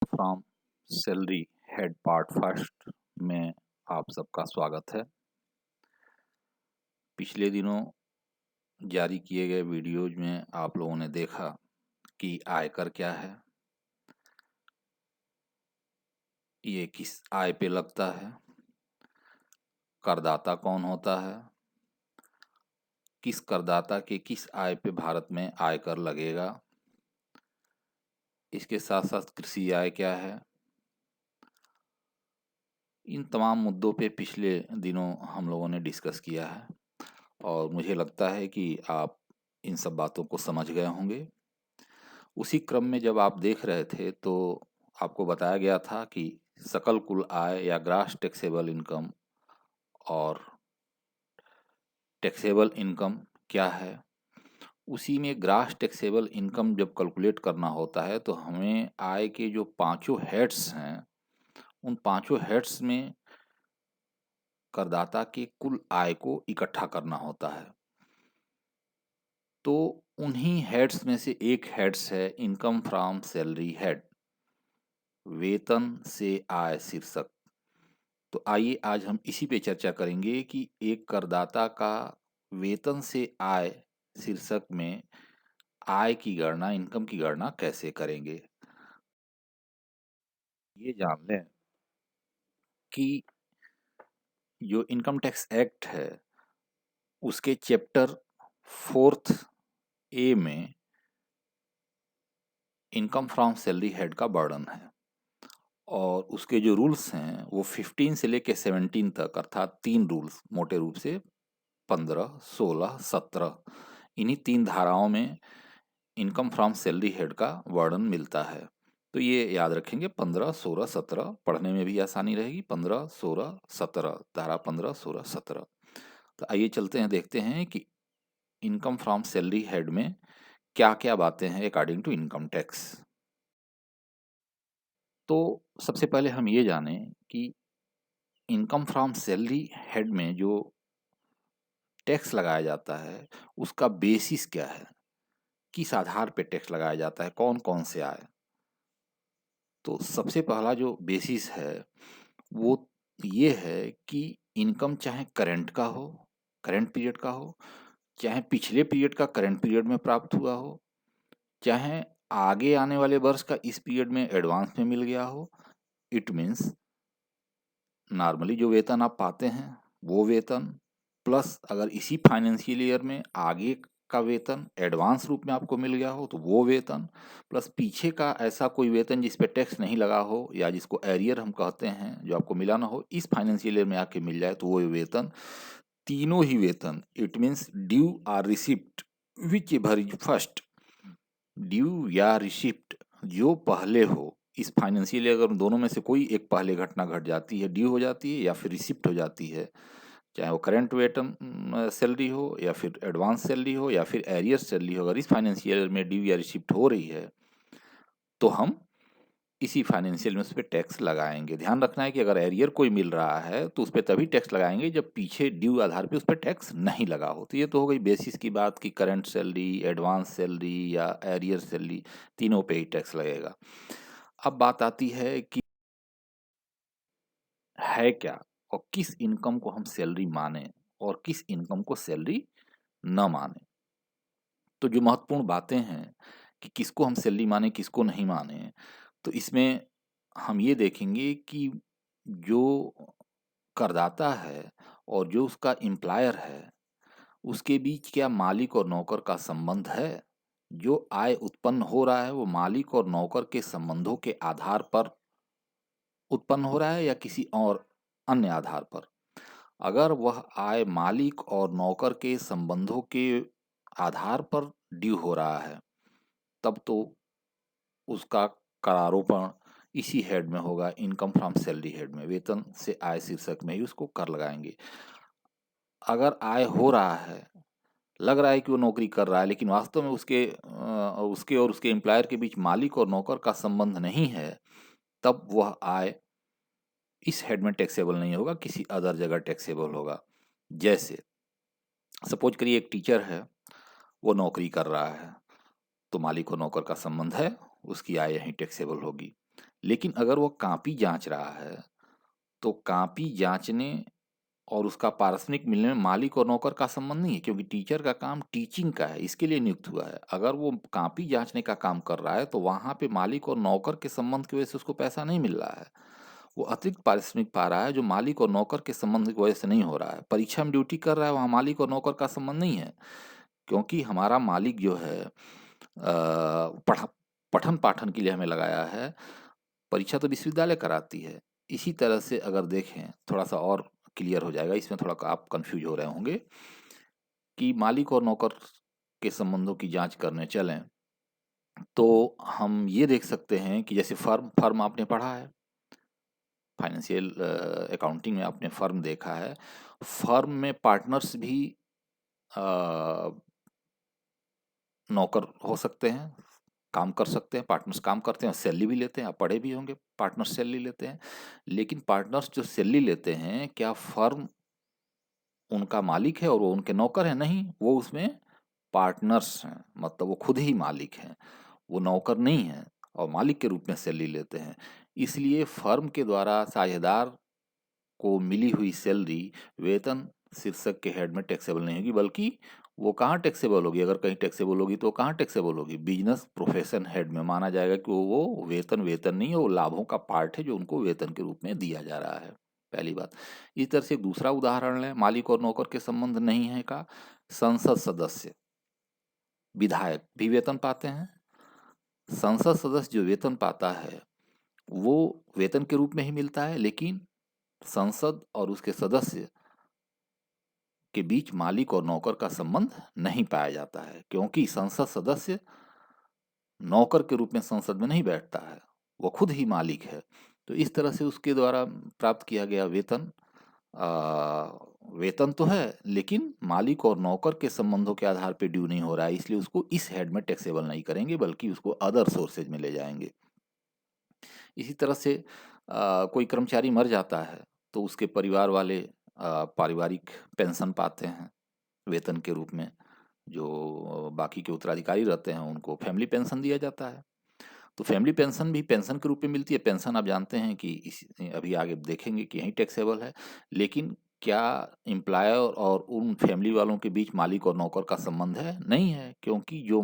From salary head part first में आप सबका स्वागत है। पिछले दिनों जारी किए गए वीडियोज में आप लोगों ने देखा कि आयकर क्या है, ये किस आय पे लगता है, करदाता कौन होता है, किस करदाता के किस आय पे भारत में आयकर लगेगा, इसके साथ साथ कृषि आय क्या है। इन तमाम मुद्दों पे पिछले दिनों हम लोगों ने डिस्कस किया है और मुझे लगता है कि आप इन सब बातों को समझ गए होंगे। उसी क्रम में जब आप देख रहे थे तो आपको बताया गया था कि सकल कुल आय या ग्रास टैक्सेबल इनकम और टैक्सेबल इनकम क्या है। उसी में ग्रास टैक्सेबल इनकम जब कैलकुलेट करना होता है तो हमें आय के जो पांचों हेड्स हैं उन पांचों हेड्स में करदाता के कुल आय को इकट्ठा करना होता है। तो उन्हीं हेड्स में से एक हेड्स है इनकम फ्रॉम सैलरी हेड, वेतन से आय शीर्षक। तो आइए आज हम इसी पे चर्चा करेंगे कि एक करदाता का वेतन से आय शीर्षक में आय की गणना, इनकम की गणना कैसे करेंगे। ये जान लें कि जो इनकम टैक्स एक्ट है उसके चैप्टर 4 ए में इनकम फ्रॉम सैलरी हेड का वर्णन है और उसके जो रूल्स हैं वो 15 से लेके 17 तक, अर्थात 3 रूल्स मोटे रूप से 15, 16, 17, इन्हीं 3 धाराओं में इनकम फ्रॉम सैलरी हेड का वर्णन मिलता है। तो ये याद रखेंगे 15, 16, 17, पढ़ने में भी आसानी रहेगी। 15, 16, 17, धारा 15, 16, 17। तो आइए चलते हैं, देखते हैं कि इनकम फ्रॉम सैलरी हेड में क्या क्या बातें हैं अकॉर्डिंग टू इनकम टैक्स। तो सबसे पहले हम ये जानें कि इनकम फ्रॉम सैलरी हेड में जो टैक्स लगाया जाता है उसका बेसिस क्या है, किस आधार पे टैक्स लगाया जाता है, कौन कौन से आए। तो सबसे पहला जो बेसिस है वो ये है कि इनकम चाहे करंट का हो, करंट पीरियड का हो, चाहे पिछले पीरियड का करंट पीरियड में प्राप्त हुआ हो, चाहे आगे आने वाले वर्ष का इस पीरियड में एडवांस में मिल गया हो। इट मीन्स नॉर्मली जो वेतन आप पाते हैं वो वेतन प्लस अगर इसी फाइनेंशियल ईयर में आगे का वेतन एडवांस रूप में आपको मिल गया हो तो वो वेतन, प्लस पीछे का ऐसा कोई वेतन जिस पे टैक्स नहीं लगा हो या जिसको एरियर हम कहते हैं, जो आपको मिला ना हो, इस फाइनेंशियल ईयर में आके मिल जाए तो वो वेतन, तीनों ही वेतन, it means due or receipt whichever is first, due या रिसिप्ट जो पहले हो इस फाइनेंशियल ईयर, अगर दोनों में से कोई एक पहले घटना घट जाती है, ड्यू हो जाती है या फिर रिसिप्ट हो जाती है, चाहे वो करंट वेतन सैलरी हो या फिर एडवांस सैलरी हो या फिर एरियर सैलरी हो, अगर इस फाइनेंशियल ईयर में ड्यू या रिसिप्ट हो रही है तो हम इसी फाइनेंशियल में उस पर टैक्स लगाएंगे। ध्यान रखना है कि अगर एरियर कोई मिल रहा है तो उस पर तभी टैक्स लगाएंगे जब पीछे ड्यू आधार पे उस पर टैक्स नहीं लगा हो। तो ये तो हो गई बेसिस की बात कि करंट सैलरी, एडवांस सैलरी या एरियर सैलरी, तीनों पे ही टैक्स लगेगा। अब बात आती है कि है क्या और किस इनकम को हम सैलरी माने और किस इनकम को सैलरी न माने। तो जो महत्वपूर्ण बातें हैं कि किसको हम सैलरी माने किसको नहीं माने, तो इसमें हम ये देखेंगे कि जो करदाता है और जो उसका एम्प्लॉयर है उसके बीच क्या मालिक और नौकर का संबंध है। जो आय उत्पन्न हो रहा है वो मालिक और नौकर के संबंधों के आधार पर उत्पन्न हो रहा है या किसी और अन्य आधार पर। अगर वह आय मालिक और नौकर के संबंधों के आधार पर ड्यू हो रहा है तब तो उसका करारोपण इसी हेड में होगा, इनकम फ्रॉम सैलरी हेड में, वेतन से आय शीर्षक में ही उसको कर लगाएंगे। अगर आय हो रहा है, लग रहा है कि वो नौकरी कर रहा है लेकिन वास्तव में उसके और उसके एम्प्लॉयर के बीच मालिक और नौकर का संबंध नहीं है, तब वह आय इस हेड में टैक्सेबल नहीं होगा, किसी अदर जगह टैक्सेबल होगा। जैसे सपोज करिए एक टीचर है, वो नौकरी कर रहा है तो मालिक और नौकर का संबंध है, उसकी आय यहीं टैक्सेबल होगी। लेकिन अगर वो कॉपी जांच रहा है तो कॉपी जांचने और उसका पारिश्रमिक मिलने में मालिक और नौकर का संबंध नहीं है, क्योंकि टीचर का काम टीचिंग का है, इसके लिए नियुक्त हुआ है। अगर वो कॉपी जांचने का काम कर रहा है तो वहां पे मालिक और नौकर के संबंध की वजह से उसको पैसा नहीं मिल रहा है, वो अतिरिक्त पारिश्रमिक पा रहा है जो मालिक और नौकर के संबंध की वजह से नहीं हो रहा है। परीक्षा में ड्यूटी कर रहा है, वहाँ मालिक और नौकर का संबंध नहीं है, क्योंकि हमारा मालिक जो है पढ़ा पठन पाठन के लिए हमें लगाया है, परीक्षा तो विश्वविद्यालय कराती है। इसी तरह से अगर देखें, थोड़ा सा और क्लियर हो जाएगा, इसमें थोड़ा आप कंफ्यूज हो रहे होंगे कि मालिक और नौकर के संबंधों की जांच करने चलें तो हम ये देख सकते हैं कि जैसे फर्म फर्म आपने पढ़ा है, फाइनेंशियल अकाउंटिंग में आपने फर्म देखा है। फर्म में पार्टनर्स भी अ, नौकर हो सकते हैं, काम कर सकते हैं, पार्टनर्स काम करते हैं और सैलरी भी लेते हैं। आप पढ़े भी होंगे, पार्टनर्स सैलरी लेते हैं। लेकिन पार्टनर्स जो सैलरी लेते हैं, क्या फर्म उनका मालिक है और वो उनके नौकर हैं? नहीं, वो उसमें पार्टनर्स हैं, मतलब वो खुद ही मालिक हैं, वो नौकर नहीं हैं और मालिक के रूप में सैलरी लेते हैं। इसलिए फर्म के द्वारा साझेदार को मिली हुई सैलरी वेतन शीर्षक के हेड में टैक्सेबल नहीं होगी, बल्कि वो कहाँ टैक्सेबल होगी? अगर कहीं टैक्सेबल होगी तो कहाँ टैक्सेबल होगी? बिजनेस प्रोफेशन हेड में माना जाएगा कि वो वेतन वेतन नहीं है, वो लाभों का पार्ट है जो उनको वेतन के रूप में दिया जा रहा है। पहली बात। इस तरह से एक दूसरा उदाहरण लें, मालिक और नौकर के संबंध नहीं है का, संसद सदस्य विधायक भी वेतन पाते हैं। संसद सदस्य जो वेतन पाता है वो वेतन के रूप में ही मिलता है, लेकिन संसद और उसके सदस्य के बीच मालिक और नौकर का संबंध नहीं पाया जाता है, क्योंकि संसद सदस्य नौकर के रूप में संसद में नहीं बैठता है, वो खुद ही मालिक है। तो इस तरह से उसके द्वारा प्राप्त किया गया वेतन वेतन तो है, लेकिन मालिक और नौकर के संबंधों के आधार पे ड्यू नहीं हो रहा है, इसलिए उसको इस हेड में टैक्सेबल नहीं करेंगे, बल्कि उसको अदर सोर्सेज में ले जाएंगे। इसी तरह से कोई कर्मचारी मर जाता है तो उसके परिवार वाले पारिवारिक पेंशन पाते हैं वेतन के रूप में। जो बाकी के उत्तराधिकारी रहते हैं उनको फैमिली पेंशन दिया जाता है। तो फैमिली पेंशन भी पेंशन के रूप में मिलती है। पेंशन आप जानते हैं कि अभी आगे देखेंगे कि यही टैक्सेबल है। लेकिन क्या एम्प्लॉयर और उन फैमिली वालों के बीच मालिक और नौकर का संबंध है? नहीं है, क्योंकि जो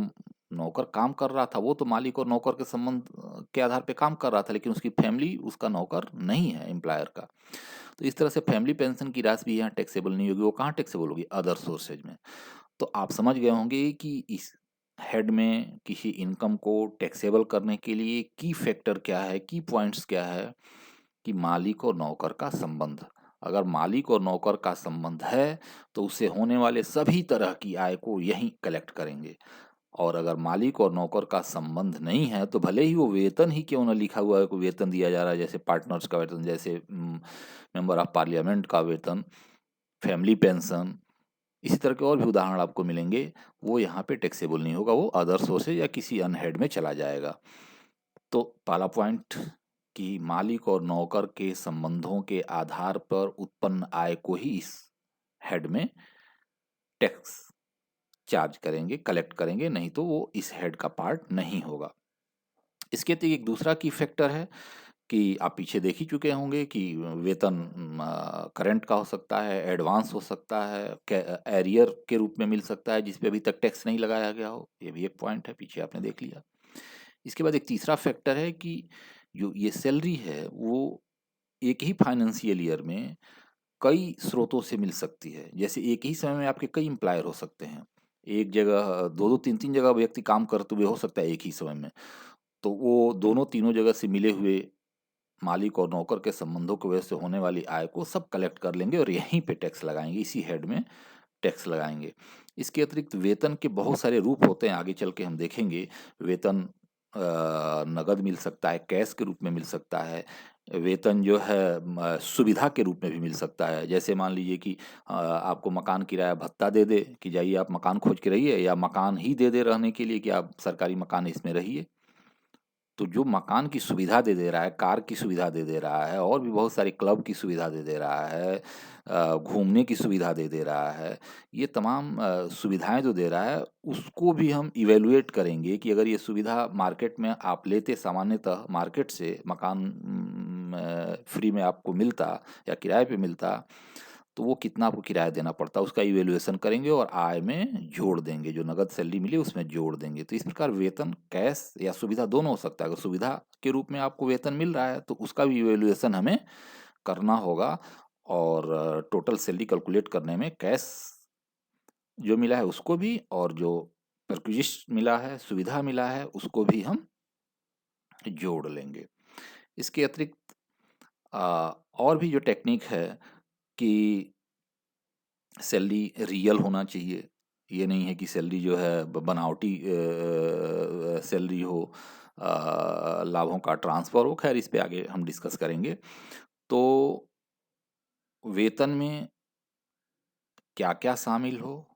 नौकर काम कर रहा था वो तो मालिक और नौकर के संबंध के आधार पे काम कर रहा था, लेकिन उसकी फैमिली उसका नौकर नहीं है एम्प्लॉयर का। तो इस तरह से फैमिली पेंशन की राशि भी यहाँ टैक्सेबल नहीं होगी। वो कहाँ टैक्सेबल होगी? अदर सोर्सेज में। तो आप समझ गए होंगे कि इस हेड में किसी इनकम को टैक्सेबल करने के लिए की फैक्टर क्या है, की पॉइंट्स क्या है कि मालिक और नौकर का संबंध। अगर मालिक और नौकर का संबंध है तो उससे होने वाले सभी तरह की आय को यहीं कलेक्ट करेंगे। और अगर मालिक और नौकर का संबंध नहीं है तो भले ही वो वेतन ही क्यों ना लिखा हुआ है, कोई वेतन दिया जा रहा है, जैसे पार्टनर्स का वेतन, जैसे मेंबर ऑफ पार्लियामेंट का वेतन, फैमिली पेंशन, इसी तरह के और भी उदाहरण आपको मिलेंगे, वो यहाँ पे टैक्सेबल नहीं होगा, वो अदर सोर्सेज या किसी अन्य हेड में चला जाएगा। तो पहला पॉइंट कि मालिक और नौकर के संबंधों के आधार पर उत्पन्न आय को ही इस हेड में टैक्स चार्ज करेंगे, कलेक्ट करेंगे, नहीं तो वो इस हेड का पार्ट नहीं होगा। इसके अतिरिक्त एक दूसरा की फैक्टर है कि आप पीछे देख ही चुके होंगे कि वेतन करंट का हो सकता है, एडवांस हो सकता है, एरियर के रूप में मिल सकता है जिस पे अभी तक टैक्स नहीं लगाया गया हो। ये भी एक पॉइंट है, पीछे आपने देख लिया। इसके बाद एक तीसरा फैक्टर है कि जो ये सैलरी है वो एक ही फाइनेंशियल ईयर में कई स्रोतों से मिल सकती है। जैसे एक ही समय में आपके कई एम्प्लॉयर हो सकते हैं, एक जगह दो दो तीन तीन जगह व्यक्ति काम करते हुए हो सकता है एक ही समय में। तो वो दोनों तीनों जगह से मिले हुए मालिक और नौकर के संबंधों की वजह से होने वाली आय को सब कलेक्ट कर लेंगे और यहीं पे टैक्स लगाएंगे, इसी हेड में टैक्स लगाएंगे। इसके अतिरिक्त वेतन के बहुत सारे रूप होते हैं, आगे चल के हम देखेंगे। वेतन नगद मिल सकता है, कैश के रूप में मिल सकता है। वेतन जो है सुविधा के रूप में भी मिल सकता है। जैसे मान लीजिए कि आपको मकान किराया भत्ता दे दे कि जाइए आप मकान खोज के रहिए, या मकान ही दे दे रहने के लिए कि आप सरकारी मकान इसमें रहिए। तो जो मकान की सुविधा दे दे रहा है, कार की सुविधा दे दे रहा है और भी बहुत सारी क्लब की सुविधा दे दे रहा है, घूमने की सुविधा दे दे रहा है, ये तमाम सुविधाएँ जो दे रहा है, उसको भी हम इवैल्यूएट करेंगे कि अगर ये सुविधा मार्केट में आप लेते सामान्यतः मार्केट से मकान फ्री में आपको मिलता या किराए पे मिलता, तो वो कितना आपको किराया देना पड़ता, उसका इवैल्यूएशन करेंगे और आय में जोड़ देंगे, जो नगद सैलरी मिली उसमें जोड़ देंगे। तो इस प्रकार वेतन कैश या सुविधा दोनों हो सकता है। अगर सुविधा के रूप में आपको वेतन मिल रहा है तो उसका भी इवैल्यूएशन हमें करना होगा और टोटल सैलरी कैलकुलेट करने में कैश जो मिला है उसको भी और जो परक्विजिस्ट मिला है, सुविधा मिला है, उसको भी हम जोड़ लेंगे। इसके अतिरिक्त और भी जो टेक्निक है कि सैलरी रियल होना चाहिए। ये नहीं है कि सैलरी जो है बनावटी सैलरी हो, लाभों का ट्रांसफ़र हो, खैर इस पे आगे हम डिस्कस करेंगे। तो वेतन में क्या-क्या शामिल हो,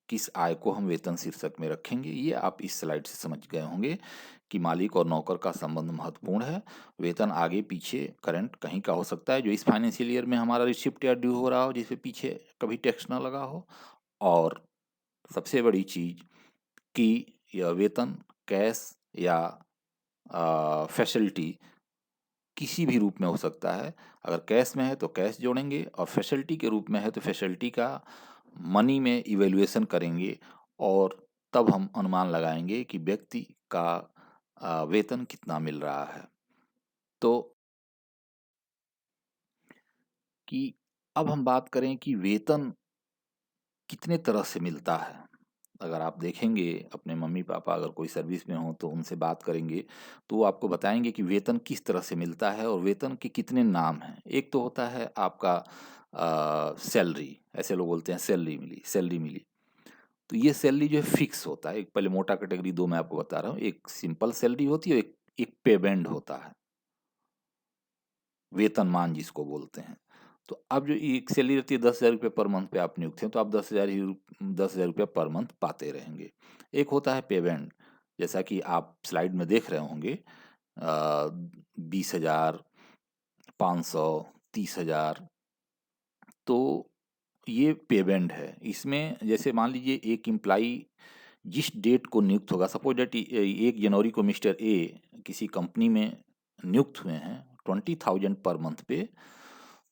किस आय को हम वेतन शीर्षक में रखेंगे, ये आप इस स्लाइड से समझ गए होंगे कि मालिक और नौकर का संबंध महत्वपूर्ण है। वेतन आगे पीछे करंट कहीं का हो सकता है, जो इस फाइनेंशियल ईयर में हमारा रिसिप्ट या ड्यू हो रहा हो, जिसपे पीछे कभी टैक्स ना लगा हो। और सबसे बड़ी चीज़ कि यह वेतन कैश या फैसिलिटी किसी भी रूप में हो सकता है। अगर कैश में है तो कैश जोड़ेंगे और फैसिलिटी के रूप में है तो फैसिलिटी का मनी में इवैल्यूएशन करेंगे और तब हम अनुमान लगाएंगे कि व्यक्ति का वेतन कितना मिल रहा है। तो कि अब हम बात करें कि वेतन कितने तरह से मिलता है। अगर आप देखेंगे अपने मम्मी-पापा अगर कोई सर्विस में हो तो उनसे बात करेंगे, तो वो आपको बताएँगे कि वेतन किस तरह से मिलता है और वेतन के कितने नाम हैं। एक तो होता है आपका सैलरी, ऐसे लोग बोलते हैं सैलरी मिली। तो ये सैलरी जो है फिक्स होता है। एक पहले मोटा कैटेगरी 2 मैं आपको बता रहा हूँ। एक सिंपल सैलरी होती है, एक एक पे बैंड होता है। वेतनमान जिसको बोलते हैं। तो अब जो एक सैलरी रहती है ₹10,000 पर मंथ पे आप नियुक्त हैं, तो आप 10,000 रुपया पर मंथ पाते रहेंगे। एक होता है पे बैंड, जैसा कि आप स्लाइड में देख रहे होंगे 20,000, 500, 30,000। तो ये पे बैंड है। इसमें जैसे मान लीजिए एक एम्प्लॉयी जिस डेट को नियुक्त होगा, सपोज दैट 1 जनवरी को मिस्टर ए किसी कंपनी में नियुक्त हुए हैं 20,000 पर मंथ पे,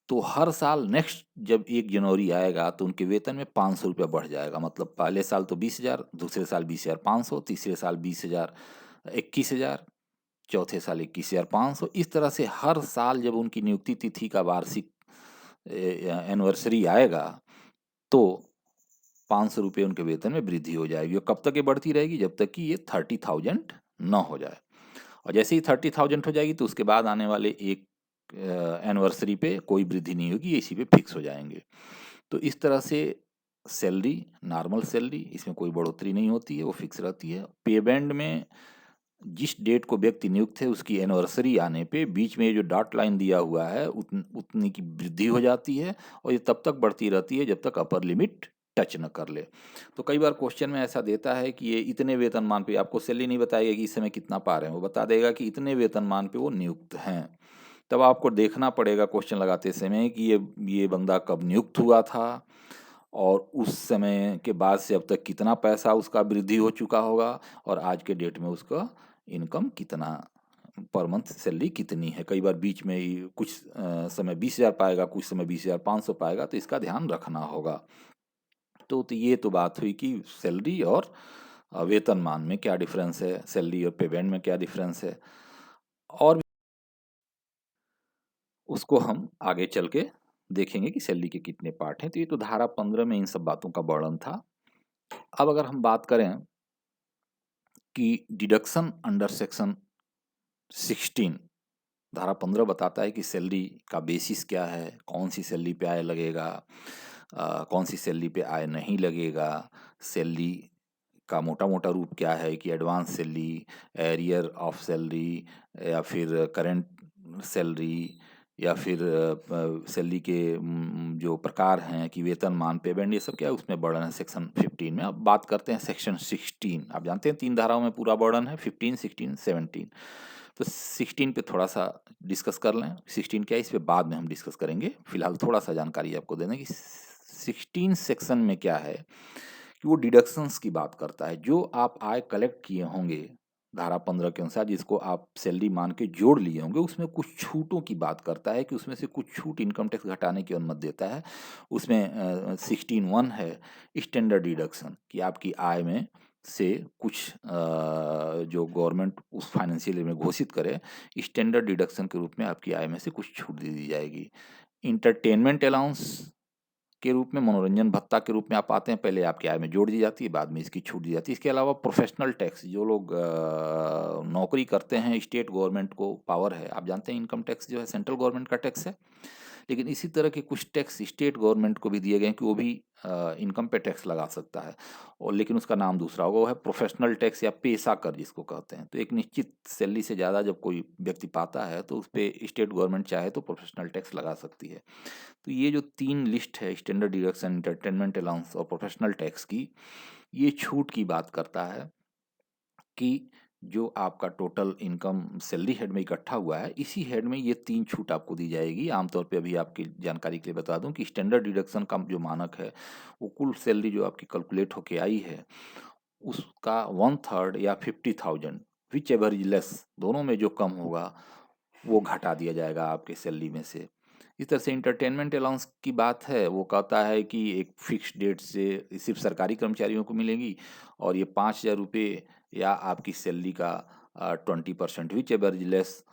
तो हर साल नेक्स्ट जब 1 जनवरी आएगा तो उनके वेतन में ₹500 बढ़ जाएगा। मतलब पहले साल तो 20,000, दूसरे साल 20,500, तीसरे साल 20,000, 21,000, चौथे साल 21,500। इस तरह से हर साल जब उनकी नियुक्ति तिथि का वार्षिक एनिवर्सरी आएगा तो ₹500 उनके वेतन में वृद्धि हो जाएगी और कब तक ये बढ़ती रहेगी? जब तक कि ये 30,000 ना हो जाए। और जैसे ही 30,000 हो जाएगी तो उसके बाद आने वाले एक एनिवर्सरी पे कोई वृद्धि नहीं होगी, ये इसी पे फिक्स हो जाएँगे। तो इस तरह से सैलरी, नॉर्मल सैलरी, इसमें कोई बढ़ोतरी नहीं होती है, वो फिक्स रहती है। पे बैंड में जिस डेट को व्यक्ति नियुक्त है उसकी एनिवर्सरी आने पे बीच में ये जो डॉट लाइन दिया हुआ है उतनी की वृद्धि हो जाती है और ये तब तक बढ़ती रहती है जब तक अपर लिमिट टच न कर ले। तो कई बार क्वेश्चन में ऐसा देता है कि ये इतने वेतनमान पे, आपको सैलरी नहीं बताएगा कि इस समय कितना पा रहे हैं, वो बता देगा कि इतने वेतनमान पे वो नियुक्त हैं। तब आपको देखना पड़ेगा क्वेश्चन लगाते समय कि ये बंदा कब नियुक्त हुआ था और उस समय के बाद से अब तक कितना पैसा उसका वृद्धि हो चुका होगा और आज के डेट में उसका इनकम कितना, पर मंथ सैलरी कितनी है। कई बार बीच में ही कुछ समय 20,000 पाएगा, कुछ समय 20,500 पाएगा, तो इसका ध्यान रखना होगा। तो ये तो बात हुई कि सैलरी और वेतनमान में क्या डिफरेंस है, सैलरी और पे बैंड में क्या डिफरेंस है, और उसको हम आगे चल के देखेंगे कि सैलरी के कितने पार्ट हैं। तो ये तो धारा 15 में इन सब बातों का वर्णन था। अब अगर हम बात करें कि डिडक्शन अंडर सेक्शन 16, धारा 15 बताता है कि सैलरी का बेसिस क्या है, कौन सी सैलरी पे आय लगेगा, कौन सी सैलरी पे आय नहीं लगेगा, सैलरी का मोटा-मोटा रूप क्या है कि advance salary, arrear of salary या फिर करंट सैलरी या फिर सैलरी के जो प्रकार हैं कि वेतनमान, पेमेंट, ये सब क्या है उसमें वर्णन है सेक्शन 15 में। अब बात करते हैं सेक्शन 16। आप जानते हैं 3 धाराओं में पूरा वर्णन है, 15, 16, 17। तो 16 पे थोड़ा सा डिस्कस कर लें। 16 क्या है इस पे बाद में हम डिस्कस करेंगे, फिलहाल थोड़ा सा जानकारी आपको दे दें कि 16 सेक्शन में क्या है कि वो डिडक्शंस की बात करता है। जो आप आय कलेक्ट किए होंगे धारा 15 के अनुसार, जिसको आप सैलरी मान के जोड़ लिए होंगे, उसमें कुछ छूटों की बात करता है कि उसमें से कुछ छूट इनकम टैक्स घटाने की अनुमति देता है। उसमें 16(1) है स्टैंडर्ड डिडक्शन, कि आपकी आय में से कुछ जो गवर्नमेंट उस फाइनेंशियल ईयर में घोषित करे, स्टैंडर्ड डिडक्शन के रूप में आपकी आय में से कुछ छूट दे दी जाएगी। इंटरटेनमेंट अलाउंस के रूप में, मनोरंजन भत्ता के रूप में आप आते हैं, पहले आपकी आय में जोड़ दी जाती है, बाद में इसकी छूट दी जाती है। इसके अलावा प्रोफेशनल टैक्स, जो लोग नौकरी करते हैं, स्टेट गवर्नमेंट को पावर है, आप जानते हैं इनकम टैक्स जो है सेंट्रल गवर्नमेंट का टैक्स है, लेकिन इसी तरह के कुछ टैक्स स्टेट गवर्नमेंट को भी दिए गए हैं कि वो भी इनकम पे टैक्स लगा सकता है, और लेकिन उसका नाम दूसरा होगा, वो है प्रोफेशनल टैक्स या पेशा कर जिसको कहते हैं। तो एक निश्चित सैलरी से ज़्यादा जब कोई व्यक्ति पाता है तो उस पर स्टेट गवर्नमेंट चाहे तो प्रोफेशनल टैक्स लगा सकती है। तो ये जो 3 लिस्ट है, स्टैंडर्ड डिडक्शन, एंटरटेनमेंट अलाउंस और प्रोफेशनल टैक्स की, ये छूट की बात करता है कि जो आपका टोटल इनकम सैलरी हेड में इकट्ठा हुआ है, इसी हेड में ये 3 छूट आपको दी जाएगी। आमतौर पे अभी आपकी जानकारी के लिए बता दूं कि स्टैंडर्ड डिडक्शन का जो मानक है, वो कुल सैलरी जो आपकी कैलकुलेट होके आई है, उसका 1/3 या 50,000 विच एवर इज लेस, दोनों में जो कम होगा वो घटा दिया जाएगा आपके सैलरी में से। इस तरह से इंटरटेनमेंट अलाउंस की बात है, वो कहता है कि एक फिक्स डेट से सिर्फ सरकारी कर्मचारियों को मिलेगी, और ये 5,000 रुपये या आपकी सैलरी का 20% विच एवर इज लेस,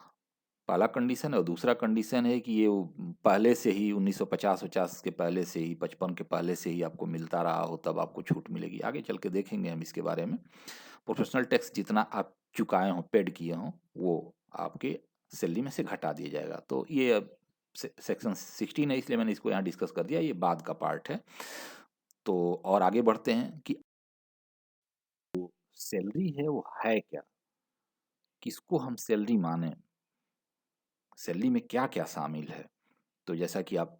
पहला कंडीशन है। और दूसरा कंडीशन है कि ये पहले से ही 1950 के पहले से ही, 55 के पहले से ही आपको मिलता रहा हो, तब आपको छूट मिलेगी। आगे चल के देखेंगे हम इसके बारे में। प्रोफेशनल टैक्स जितना आप चुकाए हों, पेड किए हों, वो आपके सैलरी में से घटा दिया जाएगा। तो ये अब सेक्शन 16 है, इसलिए मैंने इसको यहाँ डिस्कस कर दिया, ये बाद का पार्ट है। तो और आगे बढ़ते हैं कि सैलरी है वो है क्या, किसको हम सैलरी माने, सैलरी में क्या क्या शामिल है। तो जैसा कि आप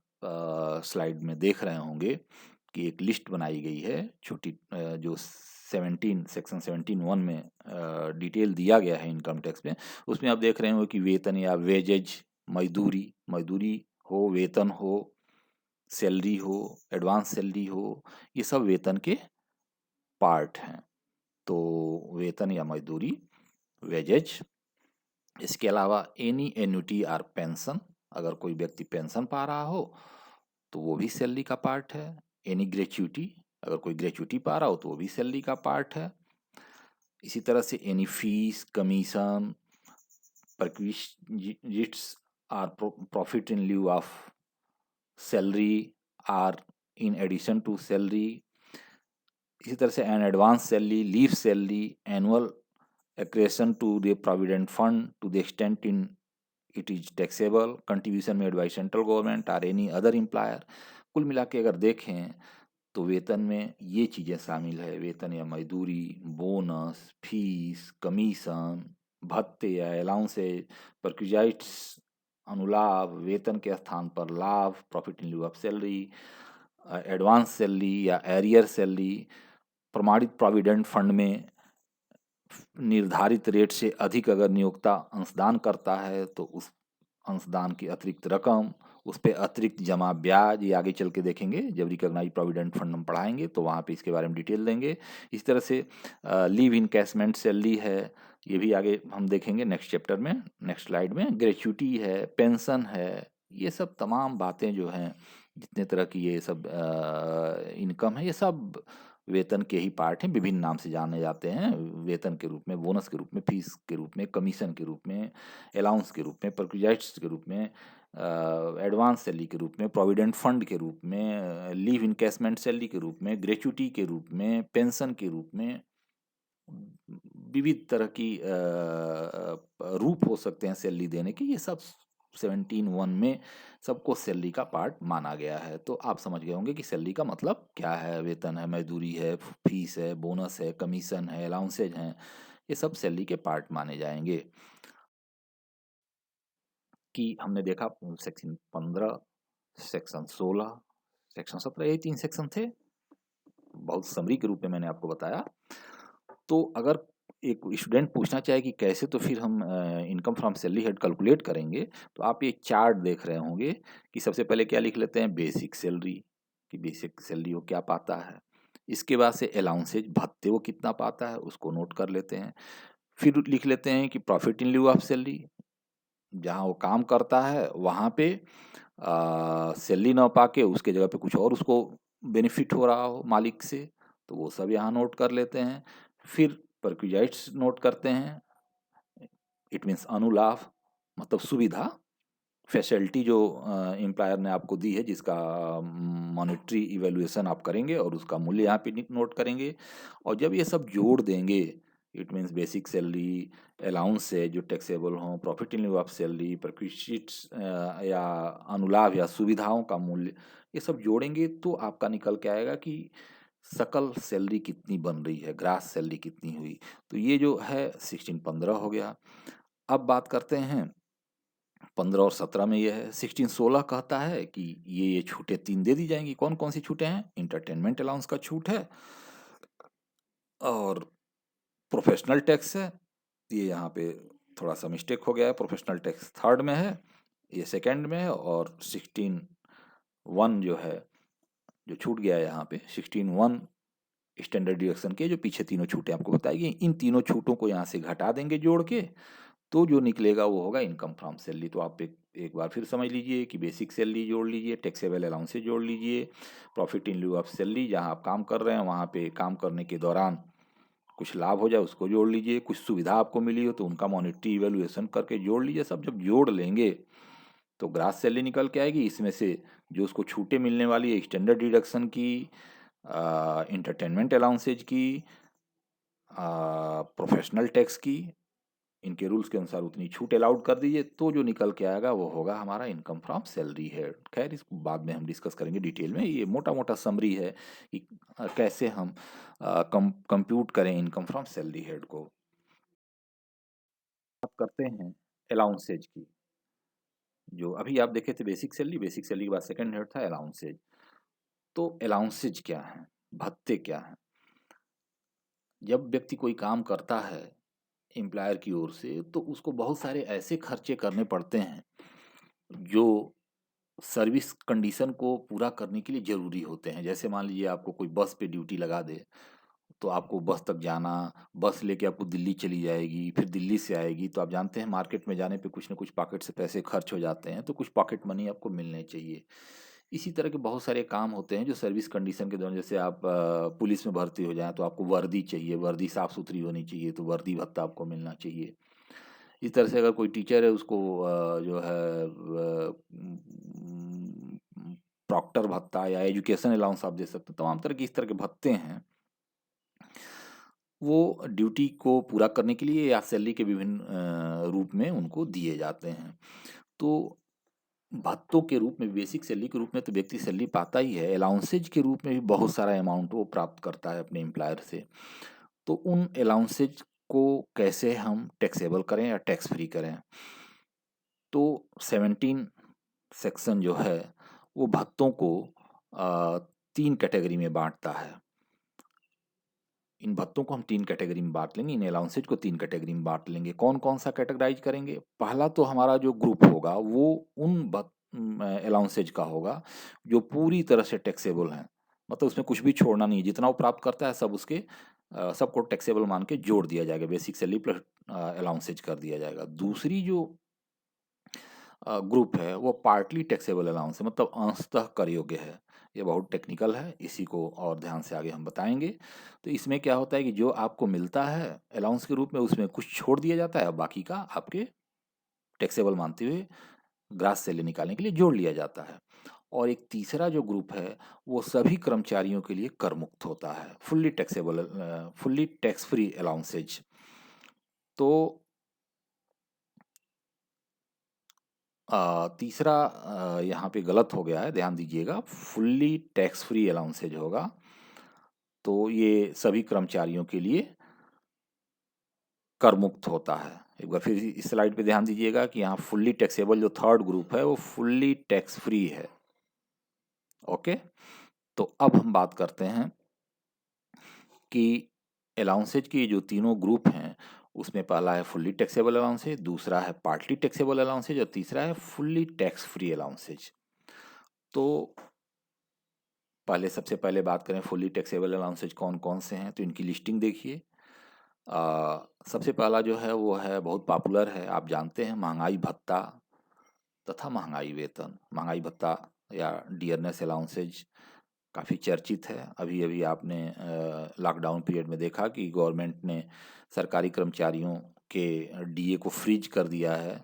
स्लाइड में देख रहे होंगे कि एक लिस्ट बनाई गई है छोटी, जो 17 सेक्शन 17(1) में डिटेल दिया गया है इनकम टैक्स में। उसमें आप देख रहे हो कि वेतन या वेजेज, मजदूरी, मजदूरी हो, वेतन हो, सैलरी हो, एडवांस सैलरी हो, ये सब वेतन के पार्ट हैं। तो वेतन या मजदूरी, वेजेज। इसके अलावा एनी एन्युटी आर पेंशन, अगर कोई व्यक्ति पेंशन पा रहा हो तो वो भी सैलरी का पार्ट है। एनी ग्रेच्युटी, अगर कोई ग्रेच्युटी पा रहा हो तो वो भी सैलरी का पार्ट है। इसी तरह से any fees, commission, perquisites or profit in lieu of salary or in addition to salary. इसी तरह से an advance salary, leave salary, annual accretion to the provident fund to the extent in it is taxable, contribution made by central government or any other employer। कुल मिला के अगर देखें तो वेतन में ये चीज़ें शामिल है, वेतन या मजदूरी, बोनस, फीस, कमीशन, भत्ते या अलाउंसेज, परक्विजाइट्स, अनुलाभ, वेतन के स्थान पर लाभ, profit in लिeu of salary, advance salary या एरियर सैलरी, प्रमाणित प्रोविडेंट फंड में निर्धारित रेट से अधिक अगर नियोक्ता अंशदान करता है तो उस अंशदान की अतिरिक्त रकम, उस पर अतिरिक्त जमा ब्याज, ये आगे चल के देखेंगे जब रिकॉग्नाइज प्रोविडेंट फंड हम पढ़ाएंगे तो वहाँ पे इसके बारे में डिटेल देंगे। इस तरह से लीव इनकैशमेंट सैलरी है, ये भी आगे हम देखेंगे नेक्स्ट चैप्टर में, नेक्स्ट स्लाइड में। ग्रेच्युटी है, पेंशन है, ये सब तमाम बातें जो हैं, जितने तरह की ये सब इनकम है, ये सब वेतन के ही पार्ट हैं, विभिन्न नाम से जाने जाते हैं, वेतन के रूप में, बोनस के रूप में, फीस के रूप में, कमीशन के रूप में, अलाउंस के रूप में, परक्विजाइट्स के रूप में, एडवांस सैलरी के रूप में, प्रोविडेंट फंड के रूप में, लीव इनकैशमेंट सैलरी के रूप में, ग्रेच्युटी के रूप में, पेंशन के रूप में। विविध तरह की रूप हो सकते हैं सैलरी देने के, ये सब 17(1) में सबको सैलरी का पार्ट माना गया है। तो आप समझ गए होंगे कि सैलरी का मतलब क्या है। वेतन है, मजदूरी है, फीस है, बोनस है, कमीशन है, अलाउंसेज हैं, ये सब सैलरी के पार्ट माने जाएंगे। कि हमने देखा सेक्शन 15, सेक्शन 16, सेक्शन 17, यही 3 सेक्शन थे। बहुत समरी के रूप में मैंने आपको बताया। तो अगर एक स्टूडेंट पूछना चाहे कि कैसे तो फिर हम income from salary head calculate करेंगे, तो आप ये चार्ट देख रहे होंगे कि सबसे पहले क्या लिख लेते हैं, बेसिक सैलरी, कि बेसिक सैलरी वो क्या पाता है। इसके बाद से अलाउंसेज, भत्ते वो कितना पाता है उसको नोट कर लेते हैं। फिर लिख लेते हैं कि प्रॉफिट इन लिeu ऑफ सैलरी, जहाँ वो काम करता है वहाँ पे सैलरी ना पाके उसके जगह पे कुछ और उसको बेनिफिट हो रहा हो मालिक से, तो वो सब यहाँ नोट कर लेते हैं। फिर परक्विजाइट्स नोट करते हैं, इट मीन्स अनुलाभ, मतलब सुविधा, फैसिलिटी जो एम्प्लॉयर ने आपको दी है, जिसका मॉनेटरी इवेल्युएशन आप करेंगे और उसका मूल्य यहाँ पे नोट करेंगे। और जब ये सब जोड़ देंगे, it means basic salary, allowance है जो टैक्सेबल हों, profit in लिeu of salary, perquisites या अनुलाभ या सुविधाओं का मूल्य, ये सब जोड़ेंगे तो आपका निकल के आएगा कि सकल सैलरी कितनी बन रही है, ग्रास सैलरी कितनी हुई। तो ये जो है 16-15 हो गया। अब बात करते हैं 15 और 17 में। ये है 16-16 कहता है कि ये छूटें 3 दे दी जाएंगी। कौन कौन सी छूटें हैं, इंटरटेनमेंट अलाउंस का छूट है, और प्रोफेशनल टैक्स है। ये यहाँ पे थोड़ा सा मिस्टेक हो गया है, प्रोफेशनल टैक्स थर्ड में है, ये सेकंड में है। और 16(1) जो है, जो छूट गया है यहाँ पे 16(1) स्टैंडर्ड डिडक्शन के जो पीछे तीनों छूटें आपको बताई गई, इन तीनों छूटों को यहाँ से घटा देंगे जोड़ के, तो जो निकलेगा वो होगा इनकम फ्रॉम सैलरी। तो आप एक बार फिर समझ लीजिए कि बेसिक सैलरी जोड़ लीजिए, टैक्सेबल अलाउंसेस जोड़ लीजिए, प्रॉफिट इन लिeu ऑफ सैलरी, जहाँ आप काम कर रहे हैं वहाँ पे काम करने के दौरान कुछ लाभ हो जाए उसको जोड़ लीजिए, कुछ सुविधा आपको मिली हो तो उनका मॉनेटरी इवेल्युएशन करके जोड़ लीजिए। सब जब जोड़ लेंगे तो ग्रास सैलरी निकल के आएगी। इसमें से जो उसको छूटें मिलने वाली है, स्टैंडर्ड डिडक्शन की, इंटरटेनमेंट अलाउंसेज की, प्रोफेशनल टैक्स की, इनके रूल्स के अनुसार उतनी छूट अलाउड कर दीजिए, तो जो निकल के आएगा वो होगा हमारा इनकम फ्रॉम सैलरी है। खैर इसको बाद में हम डिस्कस करेंगे डिटेल में। ये मोटा मोटा समरी है कि कैसे हम कंप्यूट करें इनकम फ्रॉम सैलरी हेड को। आप करते हैं अलाउंसेज की, जो अभी आप देखे थे बेसिक सैलरी, बेसिक सैलरी के बाद सेकंड हेड था अलाउंसेज। तो अलाउंसेज क्या है, भत्ते क्या है। जब व्यक्ति कोई काम करता है एम्प्लॉयर की ओर से, तो उसको बहुत सारे ऐसे खर्चे करने पड़ते हैं जो सर्विस कंडीशन को पूरा करने के लिए ज़रूरी होते हैं। जैसे मान लीजिए आपको कोई बस पे ड्यूटी लगा दे, तो आपको बस तक जाना, बस लेके आपको दिल्ली चली जाएगी, फिर दिल्ली से आएगी, तो आप जानते हैं मार्केट में जाने पे कुछ न कुछ पॉकेट से पैसे खर्च हो जाते हैं, तो कुछ पॉकेट मनी आपको मिलने चाहिए। इसी तरह के बहुत सारे काम होते हैं जो सर्विस कंडीशन के दौरान, जैसे आप पुलिस में भर्ती हो जाएँ तो आपको वर्दी चाहिए, वर्दी साफ-सुथरी होनी चाहिए, तो वर्दी भत्ता आपको मिलना चाहिए। इस तरह से अगर कोई टीचर है उसको जो है प्रॉक्टर भत्ता या एजुकेशन अलाउंस आप दे सकते हो। तमाम तरह के इस तरह के भत्ते हैं, वो ड्यूटी को पूरा करने के लिए या सैलरी के विभिन्न रूप में उनको दिए जाते हैं। तो भत्तों के रूप में, बेसिक सैलरी के रूप में तो व्यक्ति सैलरी पाता ही है, अलाउंसेज के रूप में भी बहुत सारा अमाउंट वो प्राप्त करता है अपने एम्प्लॉयर से। तो उन अलाउंसेज को कैसे हम टैक्सेबल करें या टैक्स फ्री करें। तो 17 सेक्शन जो है वो भत्तों को 3 कैटेगरी में बांटता है। इन भत्तों को हम 3 कैटेगरी में बांट लेंगे, इन अलाउंसेज को 3 कैटेगरी में बांट लेंगे। कौन कौन सा कैटेगराइज करेंगे। पहला तो हमारा जो ग्रुप होगा वो उन अलाउंसेज का होगा जो पूरी तरह से टैक्सेबल हैं, मतलब उसमें कुछ भी छोड़ना नहीं है, जितना वो प्राप्त करता है सब उसके सबको टैक्सेबल मान के जोड़ दिया जाएगा, बेसिक सैलरी प्लस अलाउंसेज कर दिया जाएगा। दूसरी जो ग्रुप है वो पार्टली टैक्सेबल अलाउंस है, मतलब अंशतः कर योग्य है। ये बहुत टेक्निकल है, इसी को और ध्यान से आगे हम बताएंगे। तो इसमें क्या होता है कि जो आपको मिलता है अलाउंस के रूप में, उसमें कुछ छोड़ दिया जाता है, बाकी का आपके टैक्सेबल मानते हुए ग्रास सैलरी निकालने के लिए जोड़ लिया जाता है। और एक तीसरा जो ग्रुप है वो सभी कर्मचारियों के लिए कर मुक्त होता है, fully taxable, fully tax free allowances. तो तीसरा यहाँ पे गलत हो गया है, ध्यान दीजिएगा, फुल्ली टैक्स फ्री अलाउंसेज होगा। तो ये सभी कर्मचारियों के लिए कर मुक्त होता है, एक बार फिर इस स्लाइड पे ध्यान दीजिएगा कि यहाँ फुल्ली टैक्सेबल जो थर्ड ग्रुप है वो फुल्ली टैक्स फ्री है। ओके, तो अब हम बात करते हैं कि अलाउंसेज की जो तीनों ग्रुप हैं उसमें पहला है फुल्ली टैक्सेबल अलाउंसेज, दूसरा है पार्टली टैक्सेबल अलाउंसेज और तीसरा है फुल्ली टैक्स फ्री अलाउंसेज। तो सबसे पहले बात करें फुल्ली टैक्सेबल अलाउंसेज कौन कौन से हैं, तो इनकी लिस्टिंग देखिए। सबसे पहला जो है वो है बहुत पॉपुलर है, आप जानते हैं, महंगाई भत्ता तथा महंगाई वेतन। महंगाई भत्ता या डियरनेस अलाउंसेज काफ़ी चर्चित है। अभी अभी आपने लॉकडाउन पीरियड में देखा कि गवर्नमेंट ने सरकारी कर्मचारियों के डीए को फ्रीज कर दिया है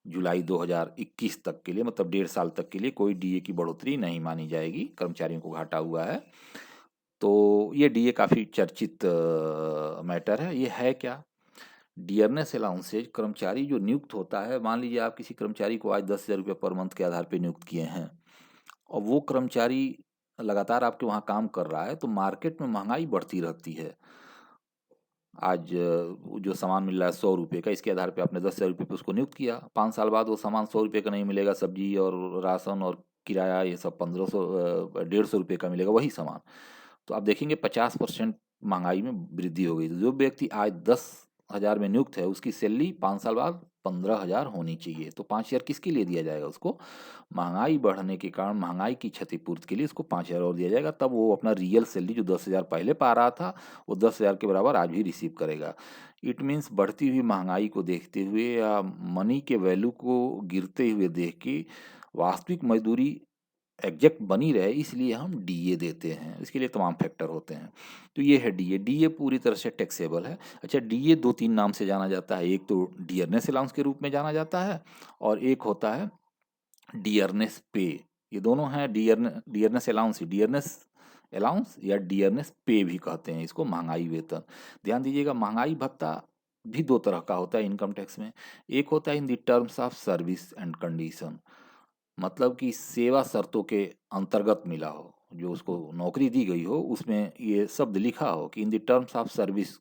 जुलाई 2021 तक के लिए, मतलब 1.5 साल तक के लिए कोई डीए की बढ़ोतरी नहीं मानी जाएगी, कर्मचारियों को घाटा हुआ है। तो ये डीए काफ़ी चर्चित मैटर है। ये है क्या? डियरनेस अलाउंसेज कर्मचारी जो नियुक्त होता है, मान लीजिए आप किसी कर्मचारी को आज 10,000 रुपये पर मंथ के आधार पर नियुक्त किए हैं और वो कर्मचारी लगातार आपके वहाँ काम कर रहा है, तो मार्केट में महंगाई बढ़ती रहती है। आज जो सामान मिल रहा है 100 रुपये का, इसके आधार पे आपने 10,000 रुपये पे उसको नियुक्त किया। 5 साल बाद वो सामान 100 रुपये का नहीं मिलेगा, सब्जी और राशन और किराया ये सब 1500 150 रुपये का मिलेगा वही सामान। तो आप देखेंगे 50% महंगाई में वृद्धि हो गई। तो जो व्यक्ति आज 10,000 में नियुक्त है उसकी सैलरी 5 साल बाद 15,000 होनी चाहिए। तो 5,000 किसके लिए दिया जाएगा उसको? महंगाई बढ़ने के कारण महंगाई की क्षतिपूर्ति के लिए उसको 5,000 और दिया जाएगा, तब वो अपना रियल सैलरी जो 10,000 पहले पा रहा था वो 10,000 के बराबर आज भी रिसीव करेगा। इट मीन्स बढ़ती हुई महंगाई को देखते हुए या मनी के वैल्यू को गिरते हुए देख के वास्तविक मजदूरी एग्जैक्ट बनी रहे, इसलिए हम डीए देते हैं। इसके लिए तमाम फैक्टर होते हैं। तो ये है डीए। डीए पूरी तरह से टैक्सेबल है। अच्छा, डीए 2-3 नाम से जाना जाता है। एक तो डियरनेस अलाउंस के रूप में जाना जाता है और एक होता है डियरनेस पे। ये दोनों हैं, डियरनेस अलाउंस, डियरनेस अलाउंस या डियरनेस पे भी कहते हैं इसको, महंगाई वेतन। ध्यान दीजिएगा, महंगाई भत्ता भी दो तरह का होता है इनकम टैक्स में। एक होता है in the terms of service and condition, मतलब कि सेवा शर्तों के अंतर्गत मिला हो, जो उसको नौकरी दी गई हो उसमें ये शब्द लिखा हो कि in the terms of service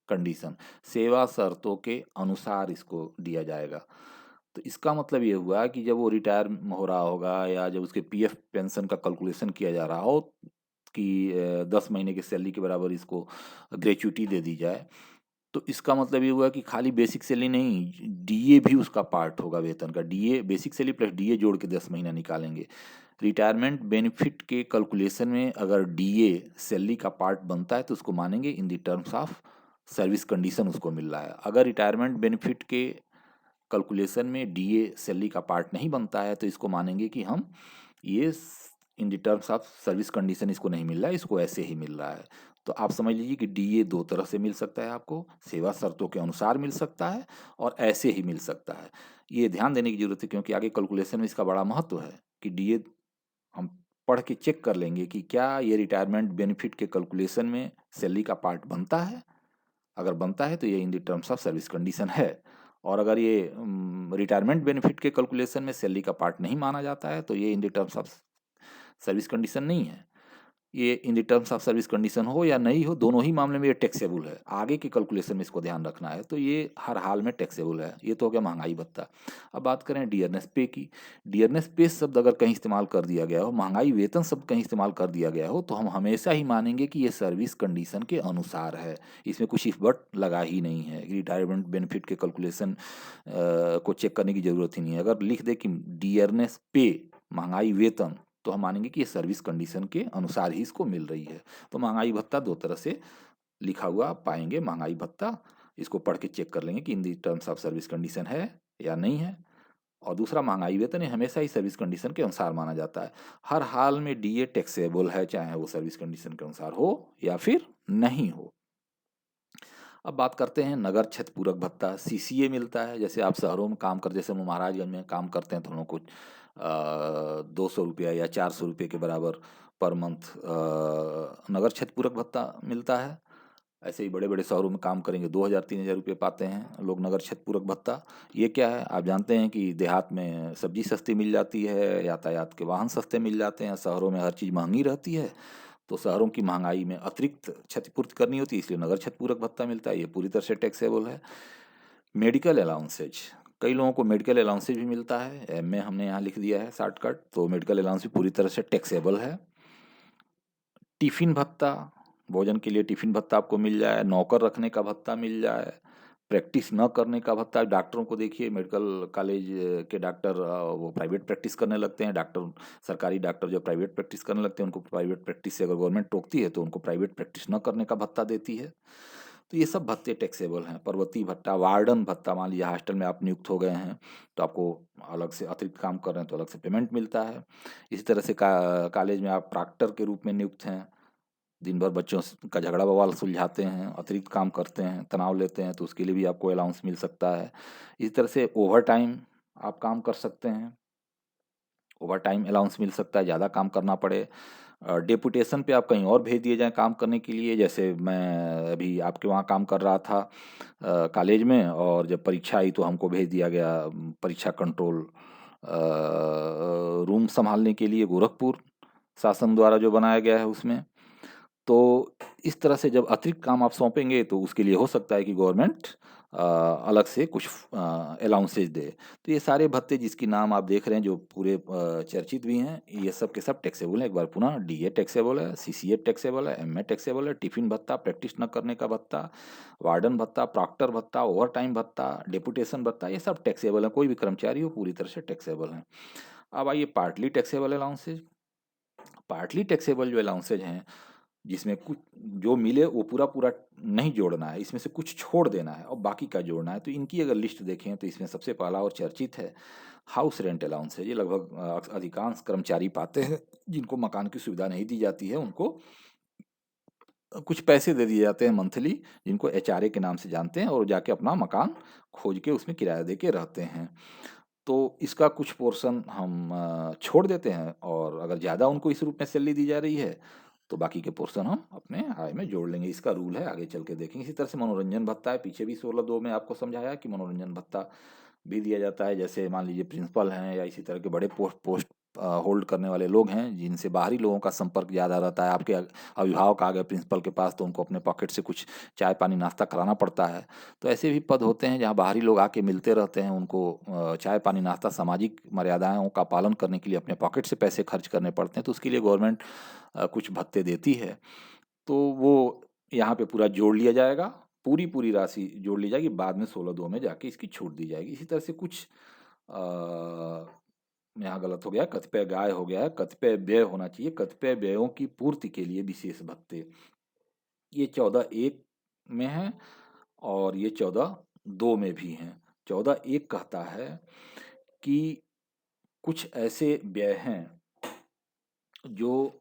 condition, सेवा शर्तों के अनुसार इसको दिया जाएगा। तो इसका मतलब ये हुआ कि जब वो रिटायर हो रहा होगा या जब उसके पीएफ पेंशन का कैलकुलेशन किया जा रहा हो कि 10 महीने की सैलरी के बराबर इसको ग्रेच्युटी दे दी जाए, तो इसका मतलब ये हुआ कि खाली बेसिक सैलरी नहीं, डीए भी उसका पार्ट होगा वेतन का। DA basic salary plus DA जोड़ के 10 महीना निकालेंगे। रिटायरमेंट बेनिफिट के कैलकुलेशन में अगर डीए सैलरी का पार्ट बनता है तो उसको मानेंगे in the terms of service condition उसको मिल रहा है। अगर रिटायरमेंट बेनिफिट के कैलकुलेशन में डीए सैलरी का पार्ट नहीं बनता है तो इसको मानेंगे कि हम ये in the terms of service condition इसको नहीं मिल रहा है, इसको ऐसे ही मिल रहा है। तो आप समझ लीजिए कि डीए दो तरह से मिल सकता है आपको, सेवा शर्तों के अनुसार मिल सकता है और ऐसे ही मिल सकता है। ये ध्यान देने की जरूरत है क्योंकि आगे कैलकुलेशन में इसका बड़ा महत्व है कि डीए हम पढ़ के चेक कर लेंगे कि क्या ये रिटायरमेंट बेनिफिट के कैलकुलेशन में सैलरी का पार्ट बनता है। अगर बनता है तो ये in the terms of service condition है, और अगर ये रिटायरमेंट बेनिफिट के कैलकुलेशन में सैलरी का पार्ट नहीं माना जाता है तो ये in the terms of service condition नहीं है। ये in the terms of service condition हो या नहीं हो, दोनों ही मामले में ये टैक्सेबल है। आगे के कैलकुलेशन में इसको ध्यान रखना है। तो ये हर हाल में टैक्सेबल है। ये तो हो गया महंगाई भत्ता। अब बात करें डियरनेस पे की। डियरनेस पे शब्द अगर कहीं इस्तेमाल कर दिया गया हो, महंगाई वेतन शब्द कहीं इस्तेमाल कर दिया गया हो, तो हम हमेशा ही मानेंगे कि ये सर्विस कंडीशन के अनुसार है। इसमें कुछ इफ बट लगा ही नहीं है। रिटायरमेंट बेनिफिट के कैलकुलेशन को चेक करने की जरूरत ही नहीं है। अगर लिख दे कि डियरनेस पे महंगाई वेतन, तो हम मानेंगे कि ये सर्विस कंडीशन के अनुसार ही इसको मिल रही है। तो महंगाई भत्ता दो तरह से लिखा हुआ आप पाएंगे। महंगाई भत्ता, इसको पढ़ के चेक कर लेंगे कि in the terms of service condition है या नहीं है। और दूसरा महंगाई वेतन है, हमेशा ही सर्विस कंडीशन के अनुसार माना जाता है। हर हाल में डीए टैक्सेबल है, चाहे वो सर्विस कंडीशन के अनुसार हो या फिर नहीं हो। अब बात करते हैं नगर क्षेत्र पूरक भत्ता, सीसीए मिलता है। जैसे आप शहरों में काम करते, जैसे हम महाराजगंज में काम करते हैं तो हम लोग को 200 रुपया या 400 रुपये के बराबर पर मंथ नगर क्षेत्र पूरक भत्ता मिलता है। ऐसे ही बड़े बड़े शहरों में काम करेंगे 2,000-3,000 रुपये पाते हैं लोग नगर क्षेत्र पूरक भत्ता। ये क्या है? आप जानते हैं कि देहात में सब्जी सस्ती मिल जाती है, यातायात के वाहन सस्ते मिल जाते हैं, शहरों में हर चीज़ महंगी रहती है। तो शहरों की महंगाई में अतिरिक्त क्षतिपूर्ति करनी होती है, इसलिए नगर क्षेत्र पूरक भत्ता मिलता है। ये पूरी तरह से टैक्सेबल है। मेडिकल अलाउंसेज, कई लोगों को मेडिकल अलाउंसेज भी मिलता है, में हमने यहाँ लिख दिया है शॉर्टकट, तो मेडिकल अलाउंस भी पूरी तरह से टैक्सेबल है। टिफिन भत्ता, भोजन के लिए टिफिन भत्ता आपको मिल जाए, नौकर रखने का भत्ता मिल जाए, प्रैक्टिस न करने का भत्ता। डॉक्टरों को देखिए, मेडिकल कॉलेज के डॉक्टर वो प्राइवेट प्रैक्टिस करने लगते हैं। डॉक्टर, सरकारी डॉक्टर जो प्राइवेट प्रैक्टिस करने लगते हैं, उनको प्राइवेट प्रैक्टिस से अगर गवर्नमेंट टोकती है तो उनको प्राइवेट प्रैक्टिस न करने का भत्ता देती है। तो ये सब भत्ते टैक्सेबल हैं। पर्वती भत्ता, वार्डन भत्ता, मान लीजिए हॉस्टल में आप नियुक्त हो गए हैं तो आपको अलग से अतिरिक्त काम कर रहे हैं तो अलग से पेमेंट मिलता है। इसी तरह से कॉलेज में आप प्रॉक्टर के रूप में नियुक्त हैं, दिन भर बच्चों का झगड़ा बवाल सुलझाते हैं, अतिरिक्त काम करते हैं, तनाव लेते हैं, तो उसके लिए भी आपको अलाउंस मिल सकता है। इसी तरह से ओवर टाइम आप काम कर सकते हैं, ओवर टाइम अलाउंस मिल सकता है, ज़्यादा काम करना पड़े। डेपुटेशन पे आप कहीं और भेज दिए जाएँ काम करने के लिए, जैसे मैं अभी आपके वहाँ काम कर रहा था कॉलेज में, और जब परीक्षा आई तो हमको भेज दिया गया परीक्षा कंट्रोल रूम संभालने के लिए गोरखपुर, शासन द्वारा जो बनाया गया है उसमें। तो इस तरह से जब अतिरिक्त काम आप सौंपेंगे तो उसके लिए हो सकता है कि गवर्नमेंट अलग से कुछ अलाउंसेज दे। तो ये सारे भत्ते जिसकी नाम आप देख रहे हैं जो पूरे चर्चित भी हैं, ये सब के सब टैक्सेबल हैं। एक बार पुनः डीए टैक्सेबल है, सीसीए टैक्सेबल है, एमए टैक्सेबल है, टिफिन भत्ता, प्रैक्टिस न करने का भत्ता, वार्डन भत्ता, प्रॉक्टर भत्ता, ओवर टाइम भत्ता, डेपुटेशन भत्ता, ये सब टैक्सेबल है। कोई भी कर्मचारी हो पूरी तरह से टैक्सेबल है। अब आइए partly taxable allowances. Partly taxable जो अलाउंसेज हैं, जिसमें कुछ जो मिले वो पूरा पूरा नहीं जोड़ना है, इसमें से कुछ छोड़ देना है और बाकी का जोड़ना है। तो इनकी अगर लिस्ट देखें तो इसमें सबसे पहला और चर्चित है हाउस रेंट अलाउंस है। ये लगभग अधिकांश कर्मचारी पाते हैं जिनको मकान की सुविधा नहीं दी जाती है, उनको कुछ पैसे दे दिए जाते हैं मंथली, जिनको एचआरए के नाम से जानते हैं, और जाके अपना मकान खोज के उसमें किराया दे के रहते हैं। तो इसका कुछ पोर्शन हम छोड़ देते हैं, और अगर ज़्यादा उनको इस रूप में सैलरी दी जा रही है तो बाकी के पोर्शन हम अपने आय में जोड़ लेंगे। इसका रूल है, आगे चल के देखेंगे। इसी तरह से मनोरंजन भत्ता है, पीछे भी 16(2) में आपको समझाया कि मनोरंजन भत्ता भी दिया जाता है। जैसे मान लीजिए प्रिंसिपल हैं या इसी तरह के बड़े पोस्ट पोस्ट होल्ड करने वाले लोग हैं जिनसे बाहरी लोगों का संपर्क ज़्यादा रहता है। आपके अभिभावक आ गए प्रिंसिपल के पास तो उनको अपने पॉकेट से कुछ चाय पानी नाश्ता कराना पड़ता है। तो ऐसे भी पद होते हैं जहाँ बाहरी लोग आके मिलते रहते हैं, उनको चाय पानी नाश्ता, सामाजिक मर्यादाओं का पालन करने के लिए अपने पॉकेट से पैसे खर्च करने पड़ते हैं, तो उसके लिए गवर्नमेंट कुछ भत्ते देती है। तो वो यहाँ पे पूरा जोड़ लिया जाएगा, पूरी पूरी राशि जोड़ ली जाएगी, बाद में 16(2) में जाके इसकी छूट दी जाएगी। इसी तरह से कुछ यहाँ गलत हो गया, कतिपय गाय हो गया है, कतिपय व्यय होना चाहिए, कतिपय व्ययों की पूर्ति के लिए विशेष भत्ते। ये 14(1) में है और ये 14(2) में भी हैं। 14(1) कहता है कि कुछ ऐसे व्यय हैं जो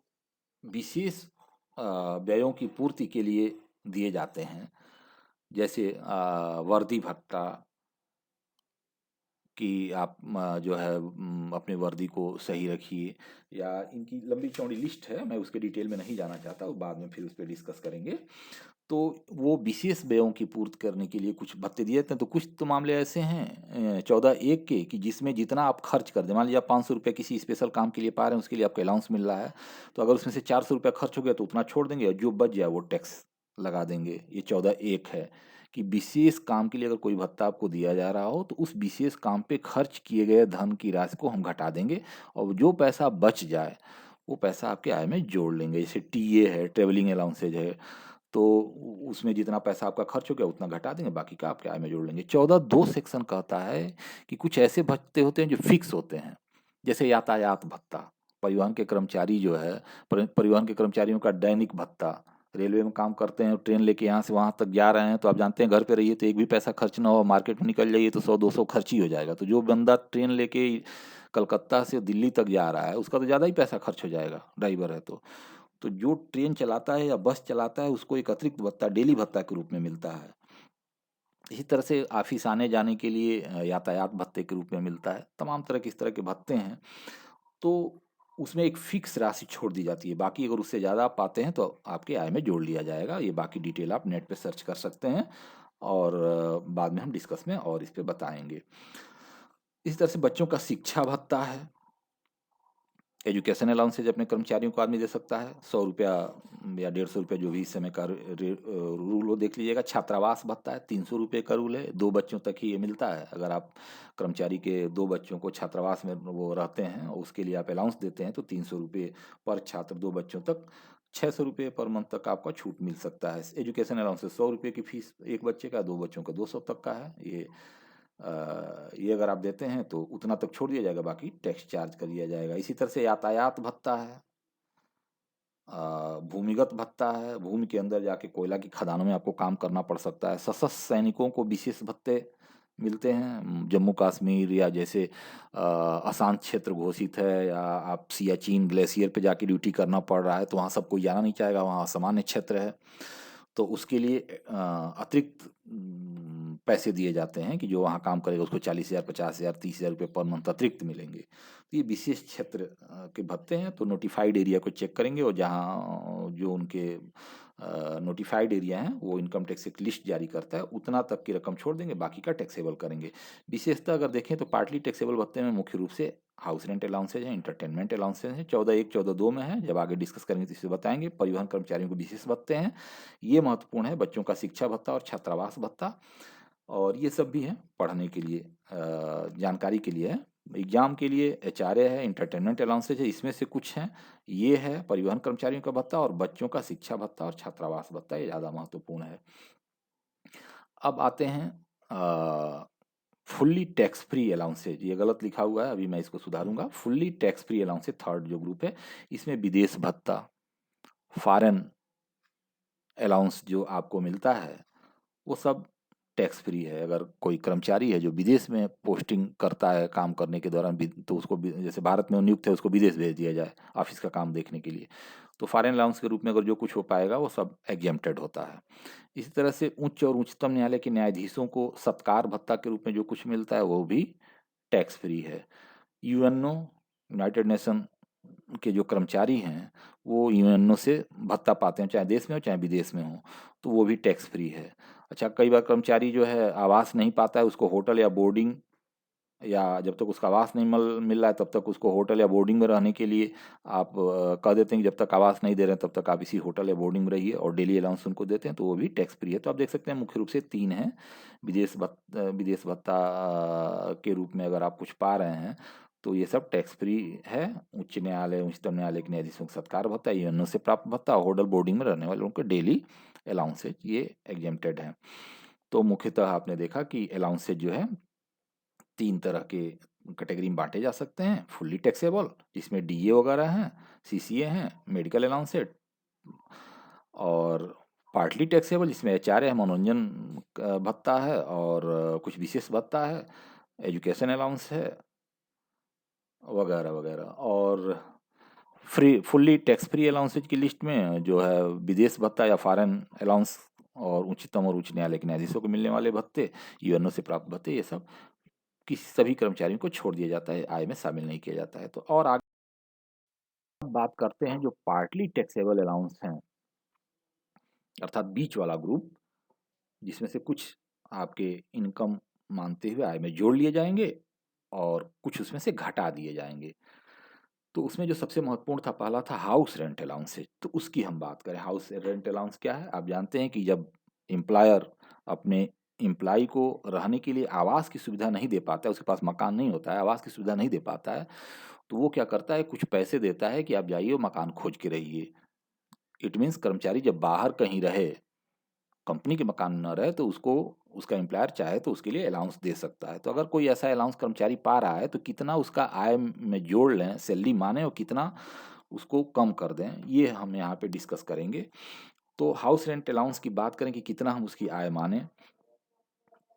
विशेष व्ययों की पूर्ति के लिए दिए जाते हैं, जैसे वर्दी भत्ता, कि आप जो है अपनी वर्दी को सही रखिए, या इनकी लंबी चौड़ी लिस्ट है, मैं उसके डिटेल में नहीं जाना चाहता, बाद में फिर उस पर डिस्कस करेंगे। तो वो विशेष व्ययों की पूर्ति करने के लिए कुछ भत्ते दिए जाते हैं। तो कुछ तो मामले ऐसे हैं 14(1) के, कि जिसमें जितना आप खर्च कर दें, मान लीजिए आप 500 रुपये किसी स्पेशल काम के लिए पा रहे हैं, उसके लिए आपको अलाउंस मिल रहा है, तो अगर उसमें से 400 रुपया खर्च हो गया तो उतना छोड़ देंगे, और जो बच जाए वो टैक्स लगा देंगे। ये 14(1) है कि विशेष काम के लिए अगर कोई भत्ता आपको दिया जा रहा हो तो उस विशेष काम पे खर्च किए गए धन की राशि को हम घटा देंगे, और जो पैसा बच जाए वो पैसा आपके आय में जोड़ लेंगे। जैसे टीए है, ट्रेवलिंग अलाउंसेज है, तो उसमें जितना पैसा आपका खर्च हो गया उतना घटा देंगे, बाकी का आपके आय में जोड़ लेंगे। 14(2) सेक्शन कहता है कि कुछ ऐसे भत्ते होते हैं जो फिक्स होते हैं, जैसे यातायात भत्ता। परिवहन के कर्मचारी जो है, परिवहन के कर्मचारियों का दैनिक भत्ता, रेलवे में काम करते हैं, ट्रेन लेके यहाँ से वहाँ तक जा रहे हैं, तो आप जानते हैं घर पे रहिए तो एक भी पैसा खर्च ना हो, मार्केट में निकल जाइए तो 100-200 खर्च ही हो जाएगा। तो जो बंदा ट्रेन लेके कलकत्ता से दिल्ली तक जा रहा है उसका तो ज़्यादा ही पैसा खर्च हो जाएगा, ड्राइवर है तो जो ट्रेन चलाता है या बस चलाता है उसको एक अतिरिक्त भत्ता डेली भत्ता के रूप में मिलता है। इसी तरह से ऑफिस आने जाने के लिए यातायात भत्ते के रूप में मिलता है। तमाम तरह के इस तरह के भत्ते हैं, तो उसमें एक फिक्स राशि छोड़ दी जाती है, बाकी अगर उससे ज़्यादा आप पाते हैं तो आपके आय में जोड़ लिया जाएगा। ये बाकी डिटेल आप नेट पे सर्च कर सकते हैं, और बाद में हम डिस्कस में और इस पे बताएंगे। इस तरह से बच्चों का शिक्षा भत्ता है, एजुकेशन अलाउंसेज अपने कर्मचारियों को आदमी दे सकता है, 100 रुपया या 150 रुपया जो भी इस समय का रूल हो देख लीजिएगा। छात्रावास भत्ता है, 300 रुपये का रूल है, 2 बच्चों तक ही ये मिलता है। अगर आप कर्मचारी के 2 बच्चों को छात्रावास में वो रहते हैं और उसके लिए आप अलाउंस देते हैं तो 300 रुपये पर छात्र, 2 बच्चों तक 600 रुपये पर मंथ तक आपका छूट मिल सकता है। एजुकेशन अलाउंस 100 रुपये की फीस एक बच्चे का, 2 बच्चों का 200 तक का है। ये अगर आप देते हैं तो उतना तक छोड़ दिया जाएगा, बाकी टैक्स चार्ज कर दिया जाएगा। इसी तरह से यातायात भत्ता है, भूमिगत भत्ता है, भूमि के अंदर जाके कोयला की खदानों में आपको काम करना पड़ सकता है। सशस्त्र सैनिकों को विशेष भत्ते मिलते हैं, जम्मू कश्मीर या जैसे अशांत क्षेत्र घोषित है या आप सियाचिन ग्लेशियर पे जाके ड्यूटी करना पड़ रहा है तो वहाँ सब कोई जाना नहीं चाहेगा, वहाँ असामान्य क्षेत्र है, तो उसके लिए अतिरिक्त पैसे दिए जाते हैं कि जो वहाँ काम करेगा उसको 40,000, 50,000, 30,000 रुपये पर मंथ अतिरिक्त मिलेंगे। तो ये विशेष क्षेत्र के भत्ते हैं। तो नोटिफाइड एरिया को चेक करेंगे और जहाँ जो उनके नोटिफाइड एरिया हैं वो इनकम टैक्स एक लिस्ट जारी करता है, उतना तक की रकम छोड़ देंगे, बाकी का टैक्सेबल करेंगे। विशेषतः अगर देखें तो पार्टली टैक्सेबल भत्ते में मुख्य रूप से हाउस रेंट अलाउंसेज हैं, इंटरटेनमेंट अलाउंसेज हैं, 14(1), 14(2) में है, जब आगे डिस्कस करेंगे तो इसे बताएंगे। परिवहन कर्मचारियों को विशेष भत्ते हैं, ये महत्वपूर्ण है। बच्चों का शिक्षा भत्ता और छात्रावास भत्ता, और ये सब भी है पढ़ने के लिए, जानकारी के लिए है। एग्जाम के लिए HRA है, इंटरटेनमेंट अलाउंसेज है, इसमें से कुछ हैं। ये है परिवहन कर्मचारियों का भत्ता और बच्चों का शिक्षा भत्ता और छात्रावास भत्ता, ये ज़्यादा महत्वपूर्ण है। अब आते हैं फुल्ली टैक्स फ्री अलाउंसेज। ये गलत लिखा हुआ है, अभी मैं इसको सुधारूंगा। Fully tax free allowances, third जो ग्रुप है, इसमें विदेश भत्ता, फॉरेन अलाउंस जो आपको मिलता है वो सब टैक्स फ्री है। अगर कोई कर्मचारी है जो विदेश में पोस्टिंग करता है काम करने के दौरान, तो उसको जैसे भारत में नियुक्त है उसको विदेश भेज दिया जाए ऑफिस का काम देखने के लिए, तो फॉरेन अलाउंस के रूप में अगर जो कुछ हो पाएगा वो सब एग्जेम्प्टेड होता है। इसी तरह से उच्च और उच्चतम न्यायालय के न्यायाधीशों को सत्कार भत्ता के रूप में जो कुछ मिलता है वो भी टैक्स फ्री है। यूएनओ, यूनाइटेड नेशन के जो कर्मचारी हैं वो यूएनओ से भत्ता पाते हैं, चाहे देश में हो चाहे विदेश में हो, तो वो भी टैक्स फ्री है। अच्छा, कई बार कर्मचारी जो है आवास नहीं पाता है, उसको होटल या बोर्डिंग, या जब तक उसका आवास नहीं मिल रहा है तब तक उसको होटल या बोर्डिंग में रहने के लिए आप कह देते हैं कि जब तक आवास नहीं दे रहे हैं तब तक आप इसी होटल या बोर्डिंग में रहिए, और डेली अलाउंस उनको देते हैं, तो वो भी टैक्स फ्री है। तो आप देख सकते हैं मुख्य रूप से 3 हैं। विदेश भत्ता के रूप में अगर आप कुछ पा रहे हैं तो ये सब टैक्स फ्री है। उच्च न्यायालय, उच्चतम न्यायालय के न्यायाधीशों का सत्कार भत्ता, यूएनओ से प्राप्त भत्ता, होटल बोर्डिंग में रहने वालों के डेली अलाउंसेज, ये एग्जेम्प्टेड हैं। तो मुख्यतः आपने देखा कि अलाउंसेज जो है 3 तरह के कैटेगरी में बांटे जा सकते हैं। फुल्ली टैक्सेबल, जिसमें डीए वगैरह हैं, सीसीए हैं, मेडिकल अलाउंसेज, और पार्टली टैक्सेबल जिसमें एचआरए है, मनोरंजन भत्ता है और कुछ विशेष भत्ता है, एजुकेशन अलाउंस है वगैरह वगैरह। और फुल्ली टैक्स फ्री अलाउंसेज की लिस्ट में जो है विदेश भत्ता या फॉरेन अलाउंस और उच्चतम और उच्च न्यायालय के न्यायाधीशों को मिलने वाले भत्ते, यूएनओ से प्राप्त भत्ते, ये सब किसी सभी कर्मचारियों को छोड़ दिया जाता है, आय में शामिल नहीं किया जाता है। तो और आगे बात करते हैं जो पार्टली टैक्सेबल अलाउंस हैं, अर्थात बीच वाला ग्रुप, जिसमें से कुछ आपके इनकम मानते हुए आय में जोड़ लिए जाएंगे और कुछ उसमें से घटा दिए जाएंगे। तो उसमें जो सबसे महत्वपूर्ण था, पहला था हाउस रेंट अलाउंसेज। तो उसकी हम बात करें, हाउस रेंट अलाउंस क्या है? आप जानते हैं कि जब एम्प्लॉयर अपने एम्प्लॉय को रहने के लिए आवास की सुविधा नहीं दे पाता है, उसके पास मकान नहीं होता है, आवास की सुविधा नहीं दे पाता है, तो वो क्या करता है, कुछ पैसे देता है कि आप जाइए और मकान खोज के रहिए। इट मीन्स कर्मचारी जब बाहर कहीं रहे, कंपनी के मकान न रहे, तो उसको उसका एम्प्लॉयर चाहे तो उसके लिए अलाउंस दे सकता है। तो अगर कोई ऐसा अलाउंस कर्मचारी पा रहा है तो कितना उसका आय में जोड़ लें, सैलरी माने, और कितना उसको कम कर दें, ये हम यहाँ पे डिस्कस करेंगे। तो हाउस रेंट अलाउंस की बात करें कि कितना हम उसकी आय माने,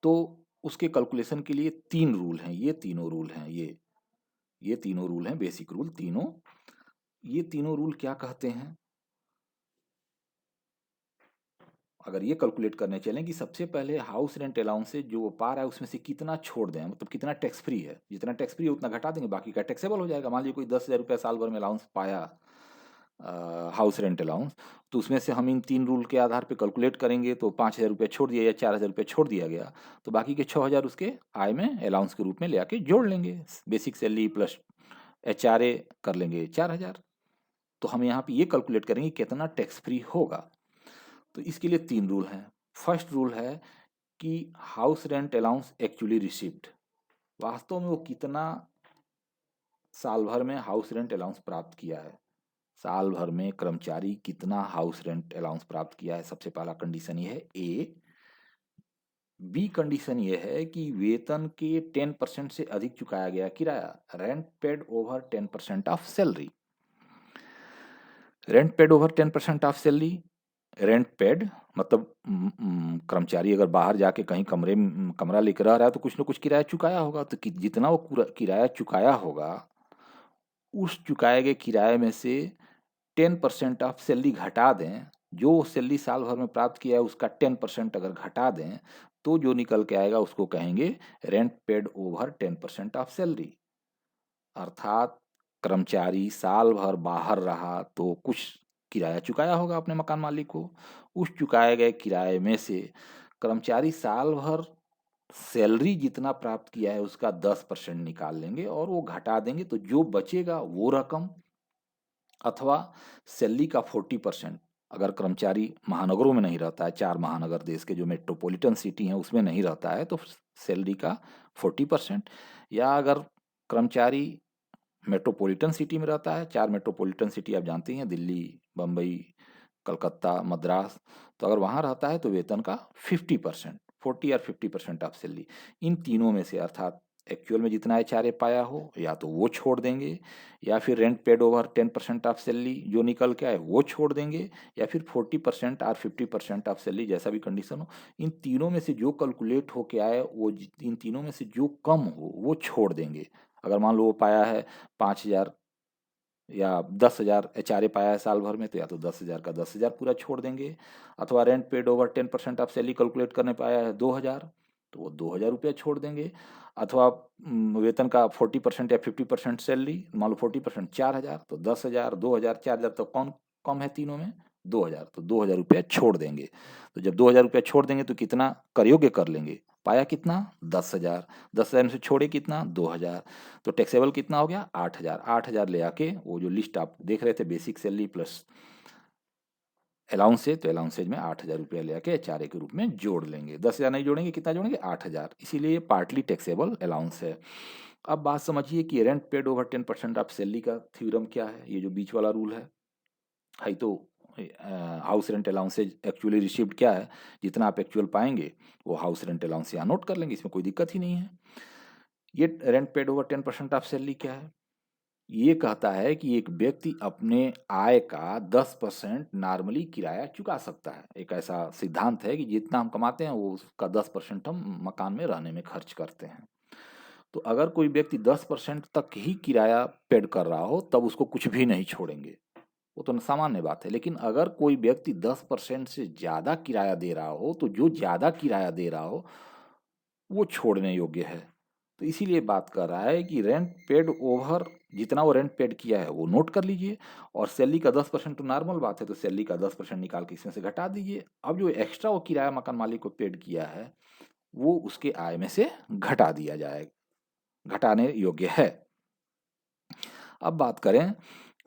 तो उसके कैलकुलेशन के लिए 3 रूल हैं। ये तीनों रूल हैं, ये तीनों रूल हैं, बेसिक रूल तीनों। ये तीनों रूल क्या कहते हैं? अगर ये कैलकुलेट करने चलें कि सबसे पहले हाउस रेंट अलाउंसेज जो वो पा रहा है उसमें से कितना छोड़ दें, मतलब कितना टैक्स फ्री है, जितना टैक्स फ्री है उतना घटा देंगे, बाकी का टैक्सेबल हो जाएगा। मान लीजिए कोई 10,000 रुपया साल भर में अलाउंस पाया, हाउस रेंट अलाउंस, तो उसमें से हम इन 3 रूल के आधार पे कैलकुलेट करेंगे तो 5,000 रुपया छोड़ दिया या 4,000 रुपया छोड़ दिया गया, तो बाकी के 6,000 उसके आय में अलाउंस के रूप में ले आके जोड़ लेंगे, बेसिक सैलरी प्लस HRA कर लेंगे 4,000। तो हम यहाँ पे ये कैलकुलेट करेंगे कितना टैक्स फ्री होगा। तो इसके लिए 3 रूल हैं। फर्स्ट रूल है कि house rent allowance actually received, वास्तव में वो कितना साल भर में हाउस रेंट अलाउंस प्राप्त किया है। साल भर में कर्मचारी कितना हाउस रेंट अलाउंस प्राप्त किया है, सबसे पहला कंडीशन ये है ए। बी कंडीशन ये है कि वेतन के 10% से अधिक चुकाया गया किराया, rent paid over 10% of salary. Rent paid over 10% of salary, rent paid मतलब कर्मचारी अगर बाहर जाके कहीं कमरा लेकर रह रहा है तो कुछ ना कुछ किराया चुकाया होगा। तो जितना वो किराया चुकाया होगा, उस चुकाए गए किराए में से 10% ऑफ सैलरी घटा दें, जो सैलरी साल भर में प्राप्त किया है उसका 10% अगर घटा दें, तो जो निकल के आएगा उसको कहेंगे rent paid over 10% of salary. अर्थात कर्मचारी साल भर बाहर रहा तो कुछ किराया चुकाया होगा अपने मकान मालिक को। उस चुकाए गए किराए में से कर्मचारी साल भर सैलरी जितना प्राप्त किया है उसका 10% निकाल लेंगे और वो घटा देंगे। तो जो बचेगा वो रकम, अथवा सैलरी का 40%, अगर कर्मचारी महानगरों में नहीं रहता है, 4 महानगर देश के जो मेट्रोपॉलिटन सिटी हैं उसमें नहीं रहता है, तो सैलरी का 40%, या अगर कर्मचारी मेट्रोपॉलिटन सिटी में रहता है, 4 मेट्रोपॉलिटन सिटी आप जानते हैं, दिल्ली, बम्बई, कलकत्ता, मद्रास, तो अगर वहाँ रहता है तो वेतन का 50%, 40 और 50% ऑफ सैलरी। इन तीनों में से अर्थात एक्चुअल में जितना HRA पाया हो या तो वो छोड़ देंगे, या फिर rent paid over 10% of salary जो निकल के आए वो छोड़ देंगे, या फिर 40% और 50% ऑफ सैलरी, जैसा भी कंडीशन हो। इन तीनों में से जो कैलकुलेट होके आए वो इन तीनों में से जो कम हो वो छोड़ देंगे। अगर मान लो वो पाया है 5,000 या 10,000 HRA पाया है साल भर में, तो या तो 10,000 का 10,000 पूरा छोड़ देंगे, अथवा rent paid over 10% of salary calculate करने पाया है 2,000, तो वो 2,000 रुपया छोड़ देंगे। अथवा वेतन का 40% या 50% सैलरी, मान लो 40% 4,000, तो 10,000, 2,000, 4,000, तो कौन कम है तीनों में? 2,000, तो 2,000 रुपया छोड़ देंगे। तो जब 2,000 रुपया छोड़ देंगे तो कितना कर योग्य कर लेंगे, पाया कितना? 10,000, 10,000 में से छोड़े कितना? 2,000, तो टैक्सेबल कितना हो गया? 8,000। 8,000 ले आके वो जो लिस्ट आप देख रहे थे बेसिक सैलरी प्लस अलाउंसेज, तो अलाउंसेज में 8,000 रुपया ले आके HRA के रूप में जोड़ लेंगे। 10,000 नहीं जोड़ेंगे, कितना जोड़ेंगे? 8,000। इसीलिए ये पार्टली टैक्सेबल अलाउंस है। अब बात समझिए कि rent paid over 10% of salary का थ्योरम क्या है। ये जो बीच वाला रूल है तो house rent allowances actually received क्या है, जितना आप एक्चुअल पाएंगे वो हाउस रेंट अलाउंस यहाँ नोट कर लेंगे, इसमें कोई दिक्कत ही नहीं है। ये rent paid over 10% of salary क्या है? ये कहता है कि एक व्यक्ति अपने आय का 10% नॉर्मली किराया चुका सकता है। एक ऐसा सिद्धांत है कि जितना हम कमाते हैं वो उसका 10% हम मकान में रहने में खर्च करते हैं। तो अगर कोई व्यक्ति 10% तक ही किराया पेड कर रहा हो तब उसको कुछ भी नहीं छोड़ेंगे, वो तो सामान्य बात है। लेकिन अगर कोई व्यक्ति 10% से ज़्यादा किराया दे रहा हो तो जो ज़्यादा किराया दे रहा हो वो छोड़ने योग्य है। तो इसीलिए बात कर रहा है कि रेंट पेड ओवर, जितना वो रेंट पेड किया है वो नोट कर लीजिए, और सैलरी का 10% तो नॉर्मल बात है, तो सैलरी का 10% निकाल के इसमें से घटा दीजिए। अब जो एक्स्ट्रा वो किराया मकान मालिक को पेड किया है वो उसके आय में से घटा दिया जाएगा, घटाने योग्य है। अब बात करें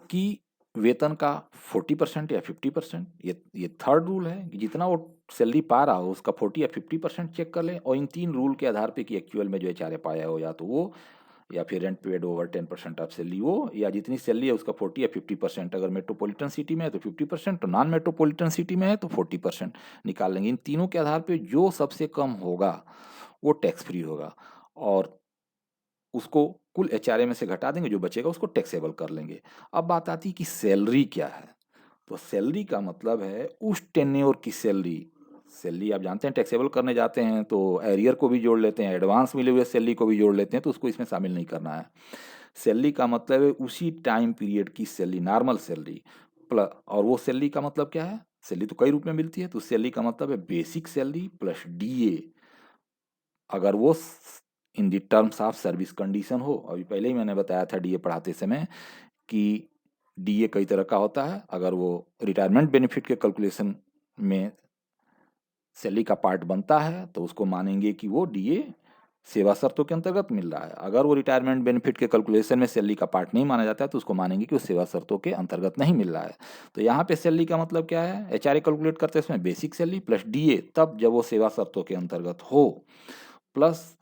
कि वेतन का 40% या 50%, ये थर्ड रूल है कि जितना वो सैलरी पा रहा हो उसका 40 या 50% चेक कर लें, और इन 3 रूल के आधार पे कि एक्चुअल में जो HRA पाया हो या तो वो, या फिर rent paid over 10% of salary वो, या जितनी सैलरी है उसका 40 या 50%, अगर मेट्रोपॉलिटन सिटी में है तो 50%, तो नॉन मेट्रोपॉलिटन सिटी में है तो 40% निकाल लेंगे। इन तीनों के आधार पे जो सबसे कम होगा वो टैक्स फ्री होगा, और उसको कुल HRA में से घटा देंगे, जो बचेगा उसको टैक्सेबल कर लेंगे। अब बात आती है कि सैलरी क्या है। तो सैलरी का मतलब है उस टेन्योर की सैलरी। सैलरी आप जानते हैं टैक्सेबल करने जाते हैं तो एरियर को भी जोड़ लेते हैं, एडवांस मिले हुए सैलरी को भी जोड़ लेते हैं, तो उसको इसमें शामिल नहीं करना है। सैलरी का मतलब है उसी टाइम पीरियड की सैलरी, नॉर्मल सैलरी प्लस, और वो सैलरी का मतलब क्या है? सैलरी तो कई रूप में मिलती है, तो सैलरी का मतलब है बेसिक सैलरी प्लस DA, अगर वो in the terms of service condition हो। अभी पहले ही मैंने बताया था DA पढ़ाते समय कि DA कई तरह का होता है। अगर वो रिटायरमेंट बेनिफिट के कैलकुलेशन में सैलरी का पार्ट बनता है तो उसको मानेंगे कि वो DA सेवा शर्तों के अंतर्गत मिल रहा है। अगर वो रिटायरमेंट बेनिफिट के कैलकुलेशन में सैलरी का पार्ट नहीं माना जाता है तो उसको मानेंगे कि वो सेवा शर्तों के अंतर्गत नहीं मिल रहा है। तो यहाँ पे सैलरी का मतलब क्या है, एचआरए कैलकुलेट करते हैं इसमें बेसिक सैलरी प्लस डीए, तब जब वो सेवा शर्तों के अंतर्गत हो, plus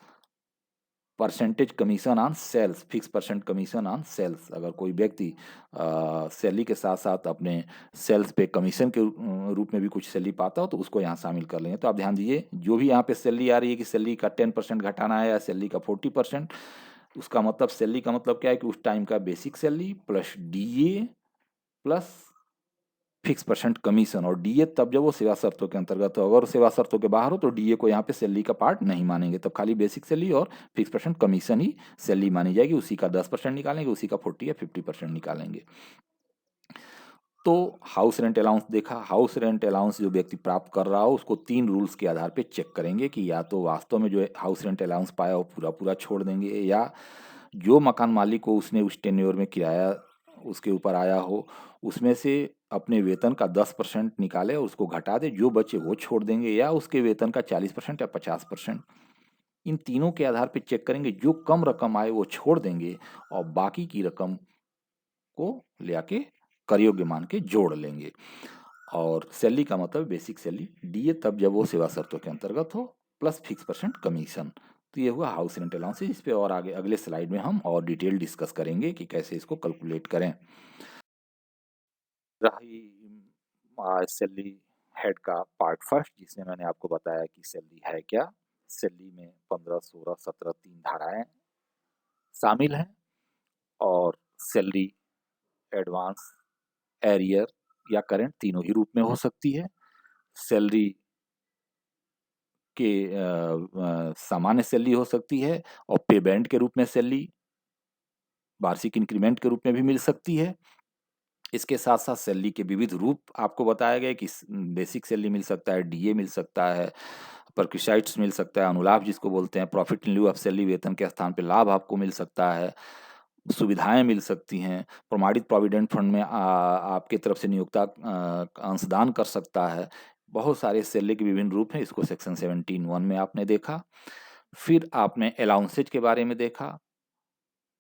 percentage commission on sales, fix percent commission on sales. अगर कोई व्यक्ति सैलरी के साथ साथ अपने सेल्स पे कमीशन के रूप में भी कुछ सैलरी पाता हो तो उसको यहाँ शामिल कर लेंगे। तो आप ध्यान दीजिए, जो भी यहाँ पे सैलरी आ रही है कि सैलरी का 10% घटाना है या सैलरी का 40%, उसका मतलब सैलरी का मतलब क्या है कि उस टाइम का basic salary plus DA plus fix percent commission, और डीए तब जब वो सेवा शर्तों के अंतर्गत हो। अगर सेवा शर्तों के बाहर हो तो डीए को यहाँ पे सैलरी का पार्ट नहीं मानेंगे, तब खाली बेसिक सैलरी और फिक्स परसेंट कमीशन ही सैलरी मानी जाएगी। उसी का 10% निकालेंगे, उसी का 40 या 50% निकालेंगे। तो हाउस रेंट अलाउंस देखा। हाउस रेंट अलाउंस जो व्यक्ति प्राप्त कर रहा हो उसको 3 रूल्स के आधार पे चेक करेंगे कि या तो वास्तव में जो हाउस रेंट अलाउंस पाया हो पूरा पूरा छोड़ देंगे, या जो मकान मालिक को उसने उस टेन्योर में किराया उसके ऊपर आया हो उसमें से अपने वेतन का 10% निकाले और उसको घटा दे, जो बचे वो छोड़ देंगे, या उसके वेतन का 40% या 50%। इन तीनों के आधार पे चेक करेंगे। जो कम रकम आए वो छोड़ देंगे और बाकी की रकम को ले आके कर योग्य मान के जोड़ लेंगे। और सैलरी का मतलब बेसिक सैलरी, डीए तब जब वो सेवा शर्तों के अंतर्गत हो, प्लस फिक्स परसेंट कमीशन। तो ये हुआ हाउस रेंट अलाउंस। इस पे और आगे अगले स्लाइड में हम और डिटेल डिस्कस करेंगे कि कैसे इसको कैलकुलेट करें। रही सैलरी हेड का पार्ट फर्स्ट, जिसमें मैंने आपको बताया कि सैलरी है क्या। सैलरी में 15, 16, 17 3 धाराएं शामिल हैं, और सैलरी एडवांस, एरियर या करंट तीनों ही रूप में हो सकती है। सैलरी के सामान्य सैलरी हो सकती है, और पे बैंड के रूप में सैलरी वार्षिक इंक्रीमेंट के रूप में भी मिल सकती है। इसके साथ साथ सैलरी के विविध रूप आपको बताया गया कि बेसिक सैलरी मिल सकता है, डीए मिल सकता है, परक्विसाइट्स मिल सकता है, अनुलाभ जिसको बोलते हैं, प्रॉफिट इन लिeu ऑफ सैलरी, वेतन के स्थान पे लाभ आपको मिल सकता है, सुविधाएं मिल सकती हैं, प्रमाणित प्रोविडेंट फंड में आपके तरफ से नियोक्ता अंशदान कर सकता है। बहुत सारे सैलरी के विभिन्न रूप हैं, इसको सेक्शन 17(1) में आपने देखा। फिर आपने अलाउंसेज के बारे में देखा।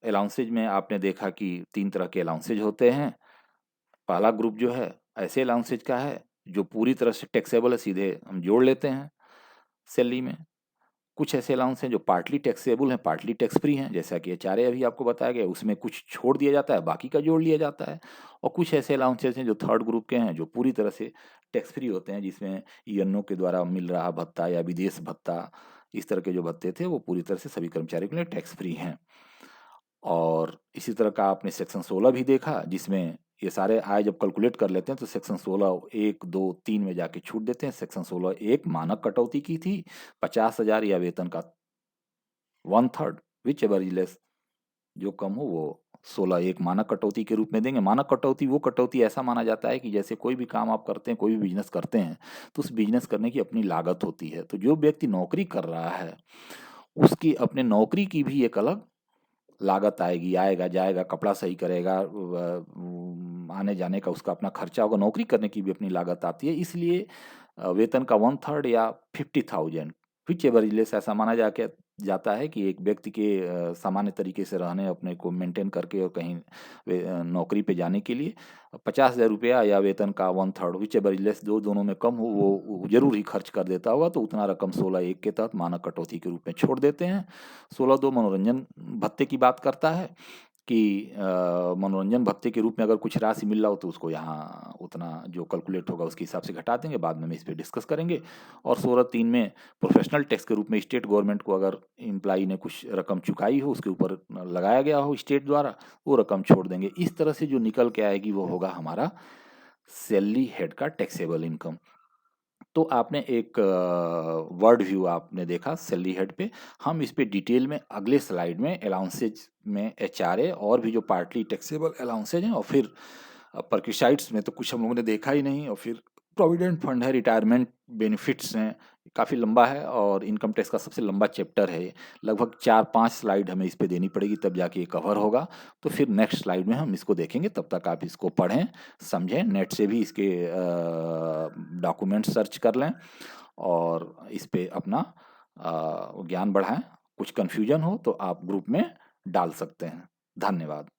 अलाउंसेज में आपने देखा कि 3 तरह के अलाउंसेज होते हैं। पहला ग्रुप जो है ऐसे अलाउंसेज का है जो पूरी तरह से टैक्सेबल है, सीधे हम जोड़ लेते हैं सैलरी में। कुछ ऐसे अलाउंस हैं जो पार्टली टैक्सेबल हैं, पार्टली टैक्स फ्री हैं, जैसा कि एचआरए अभी आपको बताया गया, उसमें कुछ छोड़ दिया जाता है, बाकी का जोड़ लिया जाता है। और कुछ ऐसे अलाउंसेस हैं जो थर्ड ग्रुप के हैं, जो पूरी तरह से टैक्स फ्री होते हैं, जिसमें ईएनओ के द्वारा मिल रहा भत्ता या विदेश भत्ता, इस तरह के जो भत्ते थे वो पूरी तरह से सभी कर्मचारियों के लिए टैक्स फ्री हैं। और इसी तरह का आपने सेक्शन 16 भी देखा, जिसमें ये सारे आय जब कैलकुलेट कर लेते हैं तो सेक्शन 16 1, 2, 3 में जाके छूट देते हैं। सेक्शन 16 एक मानक कटौती की थी 50,000 या वेतन का 1/3 विच एवर इज लेस, जो कम हो वो 16 एक मानक कटौती के रूप में देंगे। मानक कटौती वो कटौती ऐसा माना जाता है कि जैसे कोई भी काम आप करते हैं, कोई भी बिजनेस करते हैं, तो उस बिजनेस करने की अपनी लागत होती है। तो जो व्यक्ति नौकरी कर रहा है उसकी अपने नौकरी की भी एक अलग लागत आएगी, आएगा जाएगा, कपड़ा सही करेगा, आने जाने का उसका अपना खर्चा होगा, नौकरी करने की भी अपनी लागत आती है। इसलिए वेतन का 1/3 या 50,000 विच एवर इज, ऐसा माना जाके जाता है कि एक व्यक्ति के सामान्य तरीके से रहने अपने को मेंटेन करके और कहीं नौकरी पे जाने के लिए 50,000 रुपया या वेतन का 1/3 विच एवर इज, जो दोनों में कम हो वो जरूर ही खर्च कर देता होगा। तो उतना रकम 16(1) के तहत मानक कटौती के रूप में छोड़ देते हैं। 16(2) मनोरंजन भत्ते की बात करता है कि मनोरंजन भत्ते के रूप में अगर कुछ राशि मिल रहा हो तो उसको यहाँ उतना जो कैलकुलेट होगा उसके हिसाब से घटा देंगे, बाद में हम इस पे डिस्कस करेंगे। और 16(3) में प्रोफेशनल टैक्स के रूप में स्टेट गवर्नमेंट को अगर एम्प्लॉई ने कुछ रकम चुकाई हो उसके ऊपर लगाया गया हो स्टेट द्वारा, वो रकम छोड़ देंगे। इस तरह से जो निकल के आएगी वो होगा हमारा सैलरी हेड का टैक्सेबल इनकम। तो आपने एक वर्ड व्यू आपने देखा सैलरी हेड पे। हम इस पे डिटेल में अगले स्लाइड में अलाउंसेज में एचआरए और भी जो पार्टली टैक्सेबल अलाउंसेज हैं, और फिर परक्विसाइट्स में तो कुछ हम लोगों ने देखा ही नहीं, और फिर प्रोविडेंट फंड है, रिटायरमेंट बेनिफिट्स हैं। काफ़ी लंबा है और इनकम टैक्स का सबसे लंबा चैप्टर है ये। लगभग 4-5 स्लाइड हमें इस पे देनी पड़ेगी तब जाके ये कवर होगा। तो फिर नेक्स्ट स्लाइड में हम इसको देखेंगे, तब तक आप इसको पढ़ें, समझें, नेट से भी इसके डॉक्यूमेंट सर्च कर लें और इस पे अपना ज्ञान बढ़ाएं। कुछ कन्फ्यूजन हो तो आप ग्रुप में डाल सकते हैं। धन्यवाद।